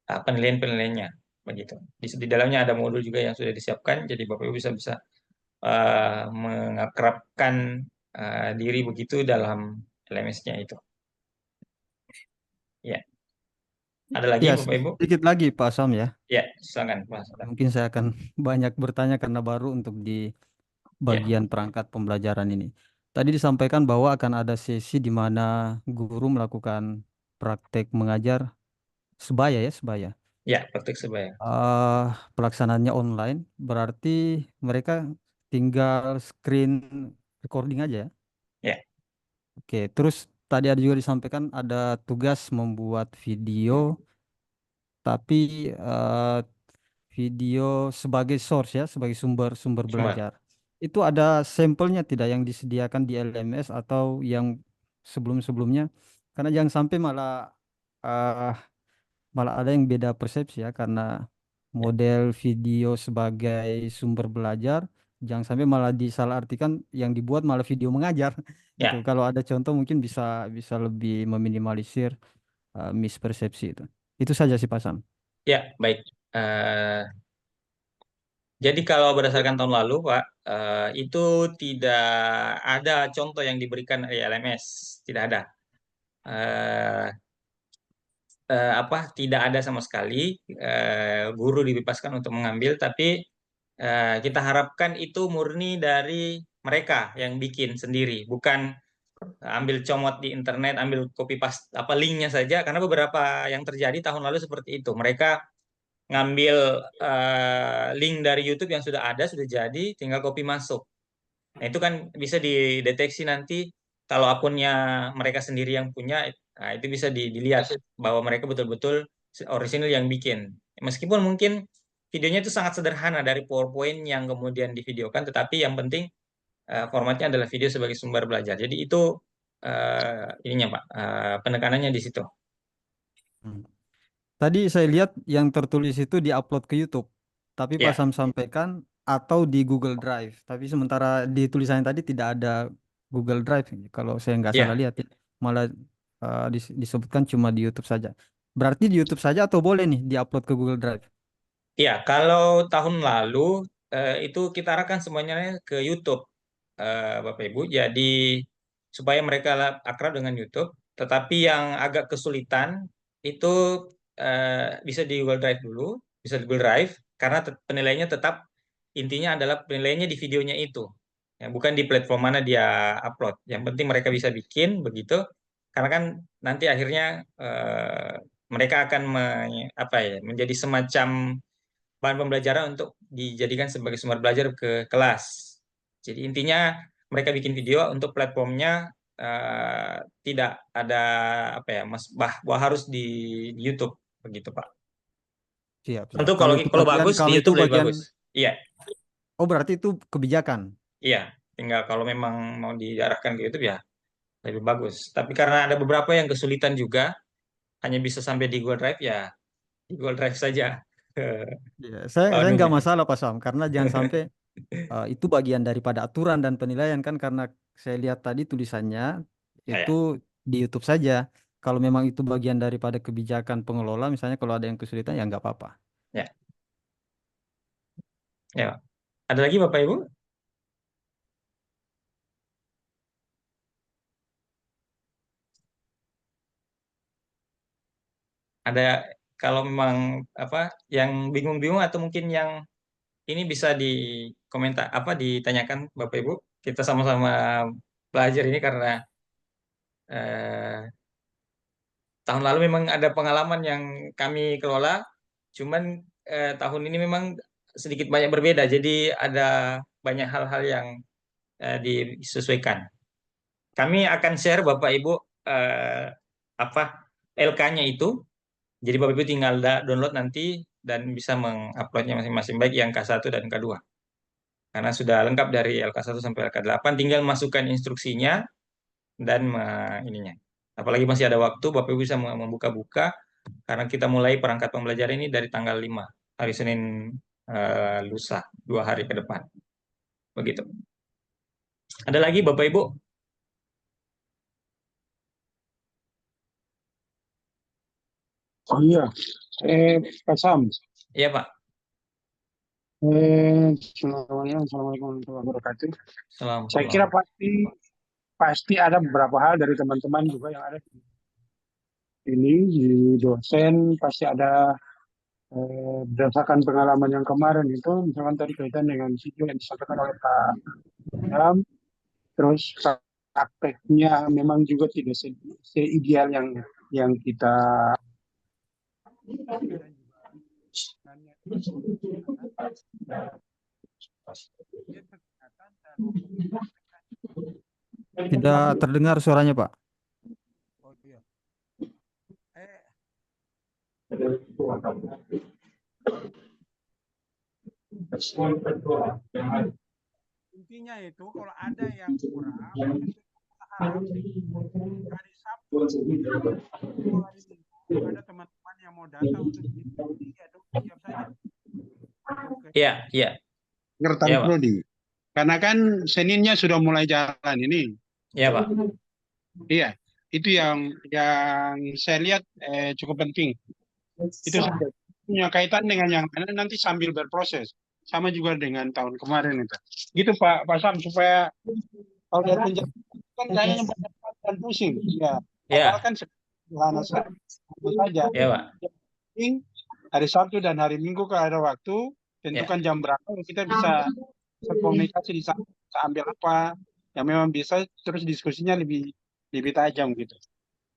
Speaker 1: penilaian-penilaiannya begitu. Di dalamnya ada modul juga yang sudah disiapkan, jadi Bapak Ibu bisa bisa mengakrabkan diri begitu dalam LMS-nya itu. Ya, ada lagi
Speaker 3: Ya,
Speaker 1: Bapak Ibu?
Speaker 3: sedikit lagi Pak Sam ya.
Speaker 1: Ya, silakan Mas.
Speaker 3: Mungkin saya akan banyak bertanya karena baru untuk di
Speaker 1: Ya,
Speaker 3: bagian perangkat pembelajaran ini. Tadi disampaikan bahwa akan ada sesi di mana guru melakukan praktek mengajar sebaya ya, sebaya.
Speaker 1: ya, praktik sebaya.
Speaker 3: eh Pelaksanaannya online, berarti mereka tinggal screen recording aja ya.
Speaker 1: Ya,
Speaker 3: Oke, terus tadi ada juga disampaikan ada tugas membuat video, tapi video sebagai source ya, sebagai sumber-sumber
Speaker 1: sumber.
Speaker 3: belajar. Itu ada sampelnya tidak yang disediakan di LMS atau yang sebelum-sebelumnya? Karena jangan sampai eh, malah ada yang beda persepsi ya, karena model video sebagai sumber belajar, jangan sampai malah disalahartikan yang dibuat malah video mengajar gitu.
Speaker 1: Ya,
Speaker 3: Kalau ada contoh mungkin bisa bisa lebih meminimalisir mispersepsi itu. Itu saja sih Pak Sam.
Speaker 1: ya, baik. Eh, jadi kalau berdasarkan tahun lalu, Pak, itu tidak ada contoh yang diberikan oleh LMS, tidak ada. Eh, apa? Tidak ada sama sekali guru dibebaskan untuk mengambil, tapi kita harapkan itu murni dari mereka yang bikin sendiri, bukan ambil comot di internet, ambil copy paste apa linknya saja. Karena beberapa yang terjadi tahun lalu seperti itu, mereka ngambil link dari YouTube yang sudah ada, sudah jadi, tinggal copy masuk. Nah, itu kan bisa dideteksi nanti kalau akunnya mereka sendiri yang punya, nah, itu bisa dilihat bahwa mereka betul-betul orisinil yang bikin. Meskipun mungkin videonya itu sangat sederhana dari PowerPoint yang kemudian divideokan, tetapi yang penting formatnya adalah video sebagai sumber belajar. Jadi itu ininya Pak, penekanannya di situ.
Speaker 3: Hmm. Tadi saya lihat yang tertulis itu diupload ke YouTube, tapi Pak
Speaker 1: Ya,
Speaker 3: Sam sampaikan atau di Google Drive. Tapi sementara di tulisannya tadi tidak ada Google Drive, kalau saya nggak salah
Speaker 1: ya.
Speaker 3: lihat ya. Malah disebutkan cuma di YouTube saja. Berarti di YouTube saja atau boleh nih diupload ke Google Drive?
Speaker 1: Iya, kalau tahun lalu itu kita arahkan semuanya ke YouTube, Bapak Ibu. Jadi supaya mereka akrab dengan YouTube. Tetapi yang agak kesulitan itu bisa di Google Drive dulu, bisa di Google Drive karena penilaiannya tetap intinya adalah penilaiannya di videonya itu. Ya, bukan di platform mana dia upload. Yang penting mereka bisa bikin begitu. Karena kan nanti akhirnya mereka akan apa ya, menjadi semacam bahan pembelajaran untuk dijadikan sebagai sumber belajar ke kelas. Jadi intinya mereka bikin video untuk platformnya tidak ada apa ya, Mas, bahwa harus di YouTube begitu, Pak.
Speaker 3: Siap, siap.
Speaker 1: Tentu
Speaker 3: Kalau
Speaker 1: kalau
Speaker 3: itu
Speaker 1: kalau
Speaker 3: bagian,
Speaker 1: bagus di
Speaker 3: kalau itu
Speaker 1: YouTube lebih
Speaker 3: bagian,
Speaker 1: bagus. Iya,
Speaker 3: oh berarti itu kebijakan.
Speaker 1: iya. Tinggal kalau memang mau diarahkan ke YouTube ya lebih bagus. Tapi karena ada beberapa yang kesulitan juga, hanya bisa sampai di Google Drive ya di Google Drive saja.
Speaker 3: Ya, saya
Speaker 1: Anunya.
Speaker 3: nggak masalah Pak Sam, karena jangan sampai itu bagian daripada aturan dan penilaian kan, karena saya lihat tadi tulisannya
Speaker 1: Ya,
Speaker 3: itu
Speaker 1: ya,
Speaker 3: di YouTube saja. Kalau memang itu bagian daripada kebijakan pengelola, misalnya kalau ada yang kesulitan ya nggak apa-apa.
Speaker 1: ya, ya. Ada lagi Bapak Ibu? Ada kalau memang apa yang bingung-bingung atau mungkin yang ini bisa dikomentar apa ditanyakan Bapak Ibu. Kita sama-sama belajar ini karena eh, tahun lalu memang ada pengalaman yang kami kelola, cuman tahun ini memang sedikit banyak berbeda. Jadi ada banyak hal-hal yang disesuaikan. Kami akan share Bapak Ibu eh, apa LK-nya itu. Jadi Bapak Ibu tinggal download nanti dan bisa menguploadnya masing-masing baik yang K1 dan K2. Karena sudah lengkap dari LK1 sampai LK8, tinggal masukkan instruksinya dan ininya. Apalagi masih ada waktu, Bapak Ibu bisa membuka-buka karena kita mulai perangkat pembelajaran ini dari tanggal 5, hari Senin lusa, 2 hari ke depan. Begitu. Ada lagi Bapak Ibu?
Speaker 5: Oh iya, Pak Sam,
Speaker 1: Iya Pak.
Speaker 5: Assalamualaikum warahmatullahi wabarakatuh.
Speaker 1: Selamat
Speaker 5: Saya kira pasti ada beberapa hal dari teman-teman juga yang ada di sini, di dosen pasti ada berdasarkan pengalaman yang kemarin itu, misalkan tadi kaitan dengan video yang disampaikan oleh Pak Sam, terus prakteknya memang juga tidak seideal yang kita
Speaker 3: Tidak terdengar suaranya Pak.
Speaker 5: Oh iya. Intinya itu kalau ada yang kurang, hari Sabtu hari Minggu ada teman-teman yang mau datang untuk diskusi ya siap saja.
Speaker 1: Iya, iya.
Speaker 5: Ngertan
Speaker 1: Iya, Pak.
Speaker 5: Prodi. Karena kan Seninnya sudah mulai jalan ini.
Speaker 1: Iya, Pak.
Speaker 5: Iya, itu yang saya lihat cukup penting. Itu punya kaitan dengan yang mana nanti sambil berproses. Sama juga dengan tahun kemarin itu. Gitu Pak Sam, supaya kalau dari penjelasan kan kayaknya banyak dan pusing. Ya,
Speaker 1: Iya,
Speaker 5: padahal kan sederhana saja.
Speaker 1: iya, Pak.
Speaker 5: Hari Sabtu dan hari Minggu kalau ada waktu,
Speaker 1: Iya,
Speaker 5: tentukan jam berapa kita bisa komunikasi di sana, bisa ambil apa yang memang bisa, terus diskusinya lebih tajam gitu.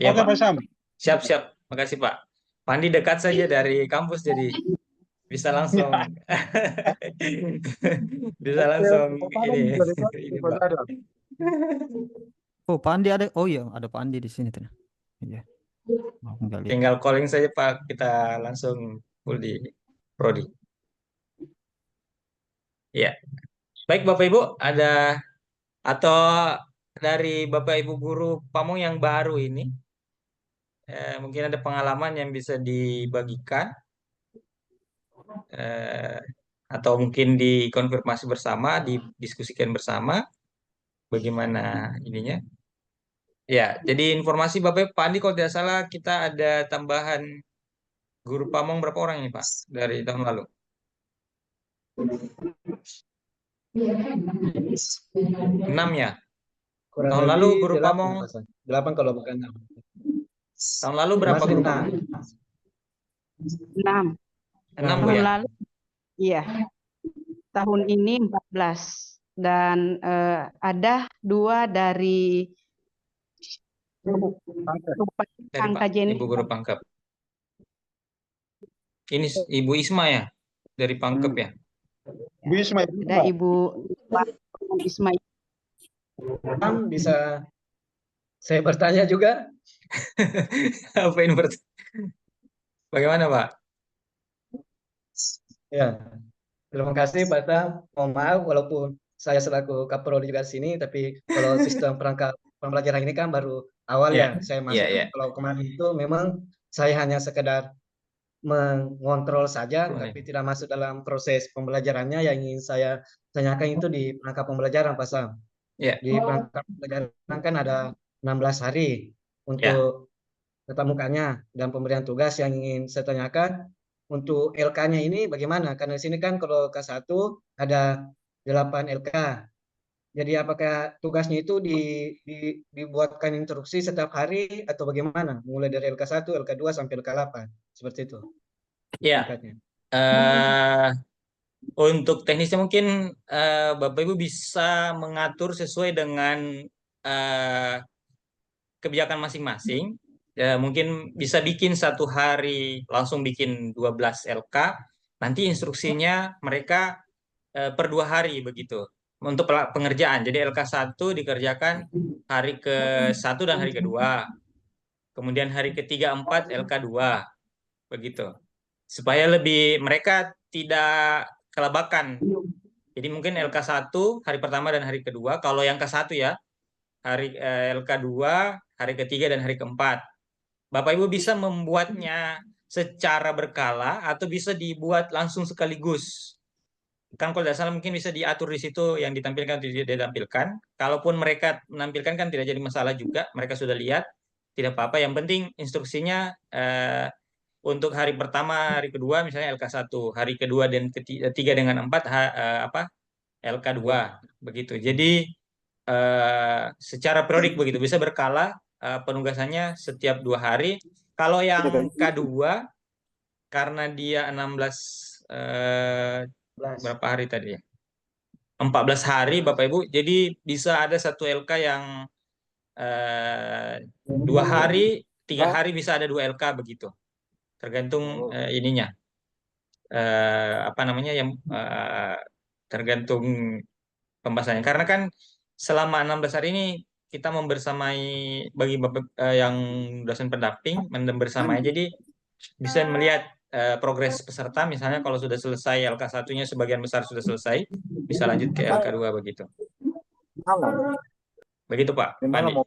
Speaker 1: iya,
Speaker 5: Oke
Speaker 1: Pak.
Speaker 5: Pak Sam.
Speaker 1: Siap-siap. Makasih, Pak. Pandi dekat saja dari kampus, jadi bisa langsung bisa langsung ini, ini Pak.
Speaker 3: Oh Pandi ada, oh iya ada Pandi di sini ternyata. Iya. Oh, nggak lihat.
Speaker 1: Tinggal calling saja Pak, kita langsung full di Prodi. Ya. Baik Bapak Ibu, ada atau dari Bapak Ibu guru Pamong yang baru ini mungkin ada pengalaman yang bisa dibagikan, eh, atau mungkin dikonfirmasi bersama, didiskusikan bersama, bagaimana ininya. Ya, jadi informasi Bapak Pak Andi, kalau tidak salah kita ada tambahan guru pamong berapa orang ini Pak dari tahun lalu? 6 ya.
Speaker 2: Kurang
Speaker 1: Tahun lalu
Speaker 2: lebih
Speaker 1: guru
Speaker 2: 8
Speaker 1: pamong,
Speaker 2: Pak San. 8 kalau bukan 6.
Speaker 1: tahun lalu berapa
Speaker 2: Masih
Speaker 1: guru
Speaker 2: 6.
Speaker 1: pamong?
Speaker 6: 6.
Speaker 1: 6 Bu
Speaker 6: Tahun
Speaker 1: ya.
Speaker 6: lalu, iya. Tahun ini 14. Dan ada 2 dari Kabupaten
Speaker 1: Dari Pak
Speaker 6: Pangkajene.
Speaker 1: Ibu guru Pangkep. Ini Ibu Isma ya, dari Pangkep ya.
Speaker 5: Bu Isma,
Speaker 6: Ada Ibu Ismail.
Speaker 2: Bisa saya bertanya juga?
Speaker 1: Apa ini bagaimana Pak?
Speaker 2: Ya, terima kasih Pak Sam. Mohon maaf walaupun saya selaku kaprodi juga di sini, tapi kalau sistem perangkat pembelajaran ini kan baru awal
Speaker 1: Ya,
Speaker 2: ya saya
Speaker 1: iya,
Speaker 2: masuk.
Speaker 1: iya.
Speaker 2: Kalau kemarin itu memang saya hanya sekedar mengontrol saja,
Speaker 1: Boleh.
Speaker 2: tapi tidak masuk dalam proses pembelajarannya. Yang ingin saya tanyakan itu di perangkat pembelajaran Pak Sam.
Speaker 1: Ya,
Speaker 2: Di perangkat pembelajaran kan ada 16 hari
Speaker 1: ya.
Speaker 2: untuk tatap mukanya dan pemberian tugas. Yang ingin saya tanyakan untuk LK-nya ini bagaimana? Karena di sini kan kalau K1 ada 8 LK. Jadi apakah tugasnya itu dibuatkan instruksi setiap hari atau bagaimana? Mulai dari LK1, LK2 sampai LK8. Seperti itu.
Speaker 1: Ya.
Speaker 2: Singkatnya.
Speaker 1: Untuk teknisnya mungkin Bapak Ibu bisa mengatur sesuai dengan kebijakan masing-masing. Ya, mungkin bisa bikin 1 hari langsung bikin 12 LK. Nanti instruksinya mereka per 2 hari begitu untuk pengerjaan. Jadi LK1 dikerjakan hari ke-1 dan hari kedua. Kemudian hari ketiga, 4 LK2 begitu. Supaya lebih mereka tidak kelabakan. Jadi mungkin LK1 hari pertama dan hari kedua. Kalau yang K1 ya, hari LK2, hari ketiga dan hari keempat. Bapak Ibu bisa membuatnya secara berkala atau bisa dibuat langsung sekaligus. Kan kalau tidak salah mungkin bisa diatur di situ yang ditampilkan tidak ditampilkan. Kalaupun mereka menampilkan kan tidak jadi masalah juga. Mereka sudah lihat, tidak apa-apa. Yang penting instruksinya untuk hari pertama, hari kedua misalnya LK1, hari kedua dan ketiga dengan 4 LK2 begitu. Jadi secara periodik begitu bisa berkala penugasannya setiap 2 hari. Kalau yang K2 karena dia 16 berapa hari tadi ya? 14 hari Bapak Ibu. Jadi bisa ada 1 LK yang 2 hari, 3 hari bisa ada 2 LK begitu. Tergantung ininya. Apa namanya yang tergantung pembahasannya. Karena kan selama 16 hari ini kita membersamai bagi Bapak yang dosen pendamping membersamai. Jadi bisa melihat progres peserta, misalnya kalau sudah selesai LK1-nya sebagian besar sudah selesai, bisa lanjut ke LK2 begitu. Begitu Pak
Speaker 7: Memang
Speaker 1: Pandi.
Speaker 7: mau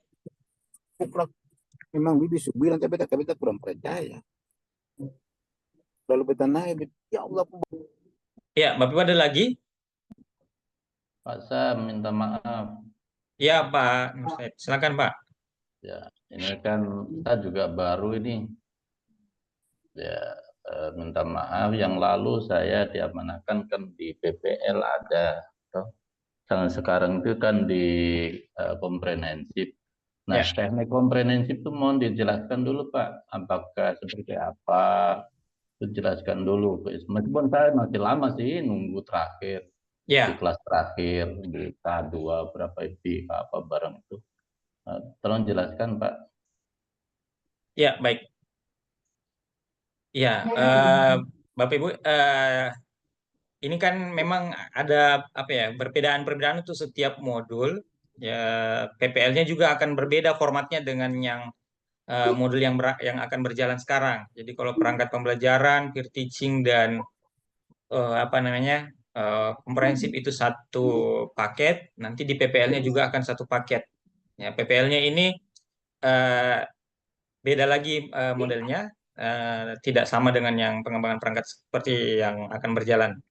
Speaker 7: memang bibi bilang tapi kita kurang percaya. Lalu beta naik, ya Allah.
Speaker 1: Ya, Bapak ada lagi?
Speaker 8: Pak Sam minta maaf.
Speaker 1: Ya Pak Nursaid, silakan Pak.
Speaker 8: Ya, ini kan kita juga baru ini. Ya, minta maaf yang lalu saya diamanahkan kan di PPL ada. Sangat sekarang itu kan di komprehensif. Nah, teknik komprehensif itu mohon dijelaskan dulu Pak. Apakah seperti apa? Itu jelaskan dulu. Meskipun saya masih lama sih nunggu terakhir. Di kelas terakhir, di K2 berapa IP, apa barang itu. Tolong jelaskan Pak.
Speaker 1: Ya, baik. Ya, Bapak Ibu, ini kan memang ada apa ya perbedaan-perbedaan untuk setiap modul. Ya, PPL-nya juga akan berbeda formatnya dengan yang modul yang akan berjalan sekarang. Jadi kalau perangkat pembelajaran, peer teaching dan apa namanya komprehensif itu satu paket. Nanti di PPL-nya juga akan satu paket. Ya, PPL-nya ini beda lagi modelnya, tidak sama dengan yang pengembangan perangkat seperti yang akan berjalan.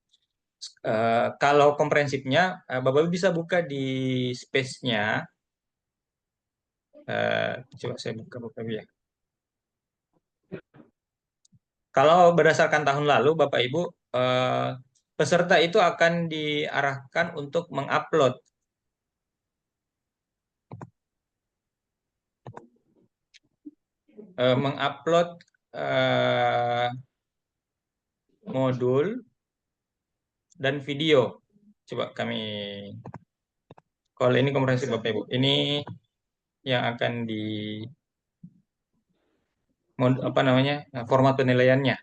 Speaker 1: Kalau komprehensifnya, Bapak bisa buka di space-nya. Coba saya buka ya. Kalau berdasarkan tahun lalu, Bapak Ibu, peserta itu akan diarahkan untuk mengupload modul dan video. Coba kami, kalau ini komprehensif Bapak Ibu, ini yang akan format penilaiannya.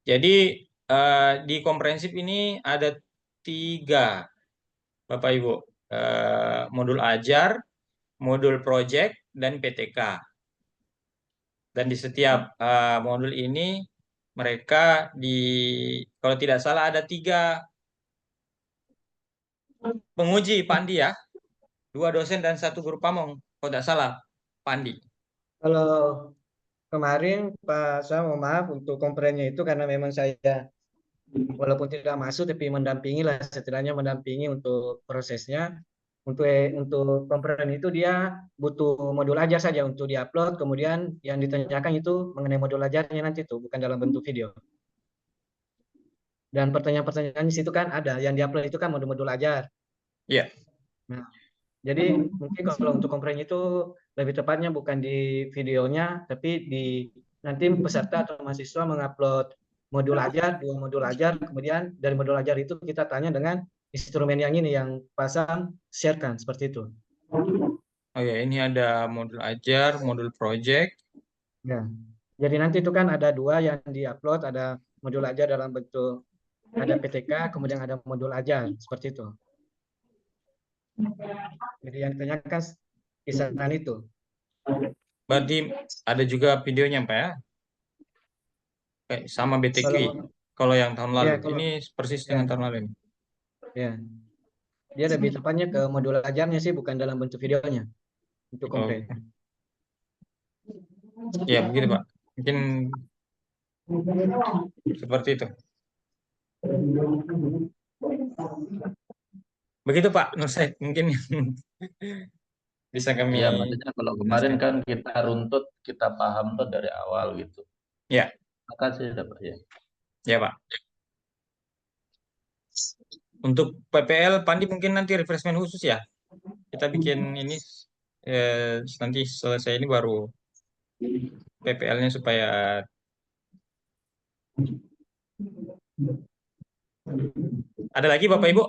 Speaker 1: Jadi di komprehensif ini ada 3 Bapak Ibu, modul ajar, modul project, dan PTK. Dan di setiap modul ini mereka kalau tidak salah ada 3 penguji Pak Andi ya, 2 dosen dan 1 guru pamong, kalau tidak salah Pak Andi.
Speaker 2: Kalau kemarin Pak saya mohon maaf untuk komplainnya itu karena memang saya walaupun tidak masuk tapi mendampingi lah, setidaknya mendampingi untuk prosesnya. Untuk komplain itu dia butuh modul ajar saja untuk diupload, kemudian yang ditanyakan itu mengenai modul ajarnya nanti itu bukan dalam bentuk video. Dan pertanyaan-pertanyaan di situ kan ada yang diupload itu kan modul-modul ajar.
Speaker 1: Iya.
Speaker 2: Nah, jadi mungkin kalau untuk komplain itu lebih tepatnya bukan di videonya, tapi nanti peserta atau mahasiswa mengupload modul ajar, 2 modul ajar, kemudian dari modul ajar itu kita tanya dengan instrumen yang ini yang pasang sharekan seperti itu.
Speaker 1: Oh ya, ini ada modul ajar, modul project.
Speaker 2: Ya. Jadi nanti itu kan ada 2 yang diupload, ada modul ajar dalam bentuk ada PTK, kemudian ada modul ajar seperti itu. Jadi yang ditanyakan kisaran itu.
Speaker 1: Berarti ada juga videonya Pak ya? Sama BTQ. Kalau yang tahun lalu, ini persis dengan tahun lalu ini.
Speaker 2: Ya, dia lebih tepatnya ke modul ajarnya sih, bukan dalam bentuk videonya untuk komplain.
Speaker 1: Ya begitu Pak. Mungkin seperti itu. Begitu Pak Nursaid, mungkin bisa kami.
Speaker 8: Ya, maksudnya kalau kemarin kan kita runtut, kita paham tuh dari awal gitu.
Speaker 1: Ya.
Speaker 8: Makasih Pak ya.
Speaker 1: Ya Pak. Untuk PPL Pandi mungkin nanti refreshment khusus ya. Kita bikin ini nanti selesai ini baru PPL-nya supaya ada lagi Bapak Ibu?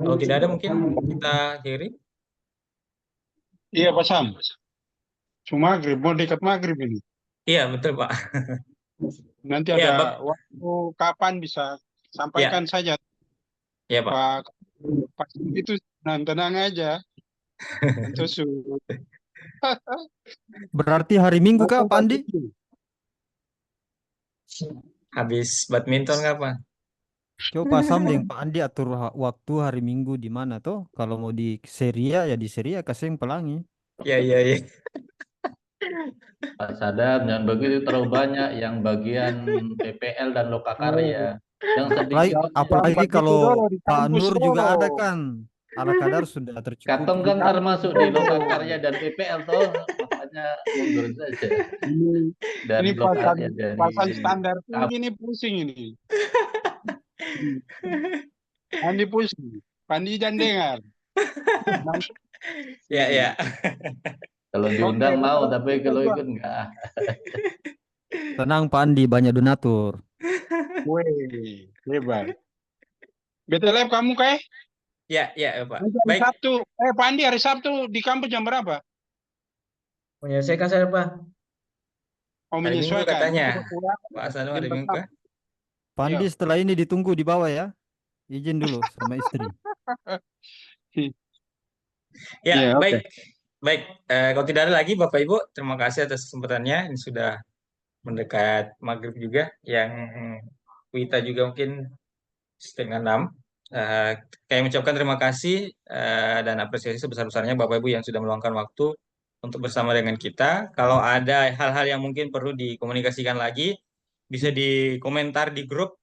Speaker 1: Kalau tidak ada mungkin kita akhiri.
Speaker 5: Iya Pak Sam. Cuma maghrib, mau dekat maghrib ini.
Speaker 1: Iya betul Pak.
Speaker 5: Nanti ada waktu kapan bisa sampaikan saja.
Speaker 1: Iya Pak.
Speaker 5: Pak itu tenang aja. Itu
Speaker 3: Berarti hari Minggu Kak Pak Andi?
Speaker 1: Habis badminton kapan?
Speaker 3: Coba Samling Pak Andi atur waktu hari Minggu di mana tuh? Kalau mau di Seria ya di Seria Kaseng Pelangi.
Speaker 1: Iya.
Speaker 8: Pak Sadam, jangan begitu terlalu banyak yang bagian PPL dan lokakarya. Yang sedikit.
Speaker 3: Apalagi kalau Pak Nur juga ada kan. Ala kadar sudah tercukupi.
Speaker 8: Katong kan termasuk di lokakarya dan PPL toh, makanya mundur saja. Dan
Speaker 5: ini pasal standar ini pusing ini. Andi pusing, Pandi jangan dengar.
Speaker 1: Ya.
Speaker 8: Kalau diundang mau, tapi kalau ikut enggak.
Speaker 3: Tenang Pak Andi, banyak donatur.
Speaker 2: Wih,
Speaker 5: hebat. BTLF kamu kayak?
Speaker 1: Ya Pak.
Speaker 5: Baik. Sabtu, Pak Andi hari Sabtu di kampus jam berapa?
Speaker 2: Menyelesaikan saya Pak.
Speaker 5: Oh, menyesuaikan.
Speaker 1: Katanya. Pak Asanu hari Minggu kan?
Speaker 3: Pak Andi setelah ini ditunggu di bawah ya. Izin dulu sama istri.
Speaker 1: Ya, baik. Baik, kalau tidak ada lagi Bapak Ibu, terima kasih atas kesempatannya. Ini sudah mendekat maghrib juga, yang Wita juga mungkin 5:30. Kami mengucapkan terima kasih dan apresiasi sebesar-besarnya Bapak Ibu yang sudah meluangkan waktu untuk bersama dengan kita. Kalau ada hal-hal yang mungkin perlu dikomunikasikan lagi, bisa dikomentar di grup,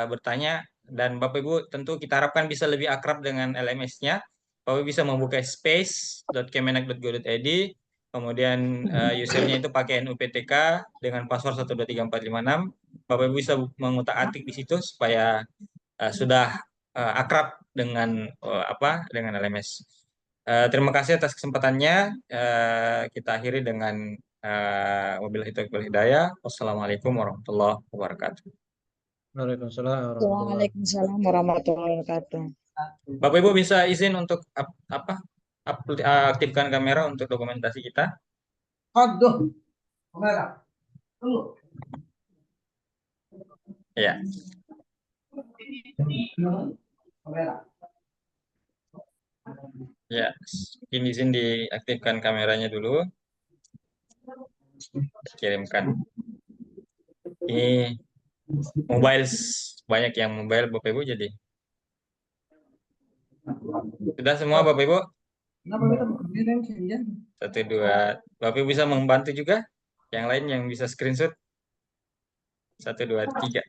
Speaker 1: bertanya, dan Bapak Ibu tentu kita harapkan bisa lebih akrab dengan LMS-nya. Bapak Ibu bisa membuka space.kemenak.go.id, kemudian usernya itu pakai NUPTK dengan password 123456. Bapak Ibu bisa mengutak-atik di situ supaya sudah akrab dengan dengan LMS. Terima kasih atas kesempatannya. Kita akhiri dengan wabillahi taufiq wal hidayah. Wassalamualaikum warahmatullahi wabarakatuh.
Speaker 2: Waalaikumsalam warahmatullahi
Speaker 9: Waalaikumsalam warahmatullahi wabarakatuh.
Speaker 1: Bapak Ibu bisa izin untuk aktifkan kamera untuk dokumentasi kita.
Speaker 2: Aduh, kamera. Tunggu.
Speaker 1: Ya.
Speaker 2: Kamera.
Speaker 1: Ya, izin diaktifkan kameranya dulu. Kirimkan. Ini mobile, banyak yang mobile Bapak Ibu, jadi sudah semua Bapak Ibu?
Speaker 2: Kenapa kita begini saja?
Speaker 1: 1, 2. Bapak Ibu bisa membantu juga? Yang lain yang bisa screenshot? 1, 2, 3.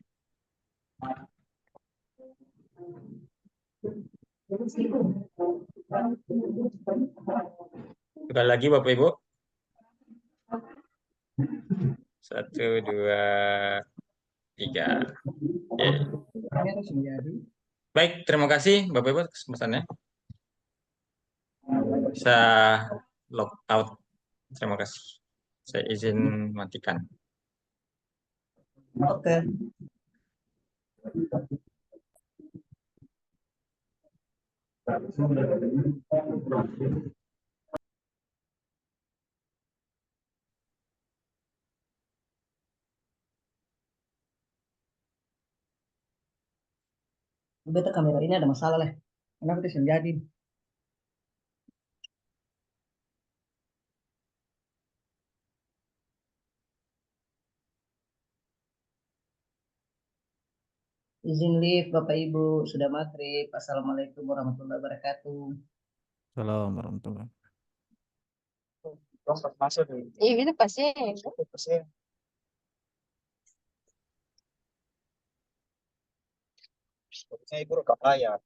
Speaker 1: Sekali lagi Bapak Ibu. 1, 2, 3. Oke. Baik, terima kasih Bapak Ibu kesempatannya. Bisa log out. Terima kasih. Saya izin matikan.
Speaker 2: Oke. Beta kamera ini ada masalah lah. Kenapa itu jadi? Izin live Bapak Ibu, sudah maghrib. Assalamualaikum warahmatullahi wabarakatuh.
Speaker 3: Assalamualaikum warahmatullahi wabarakatuh.
Speaker 9: Iya, itu pasti.
Speaker 2: Saya ibu rekam layar.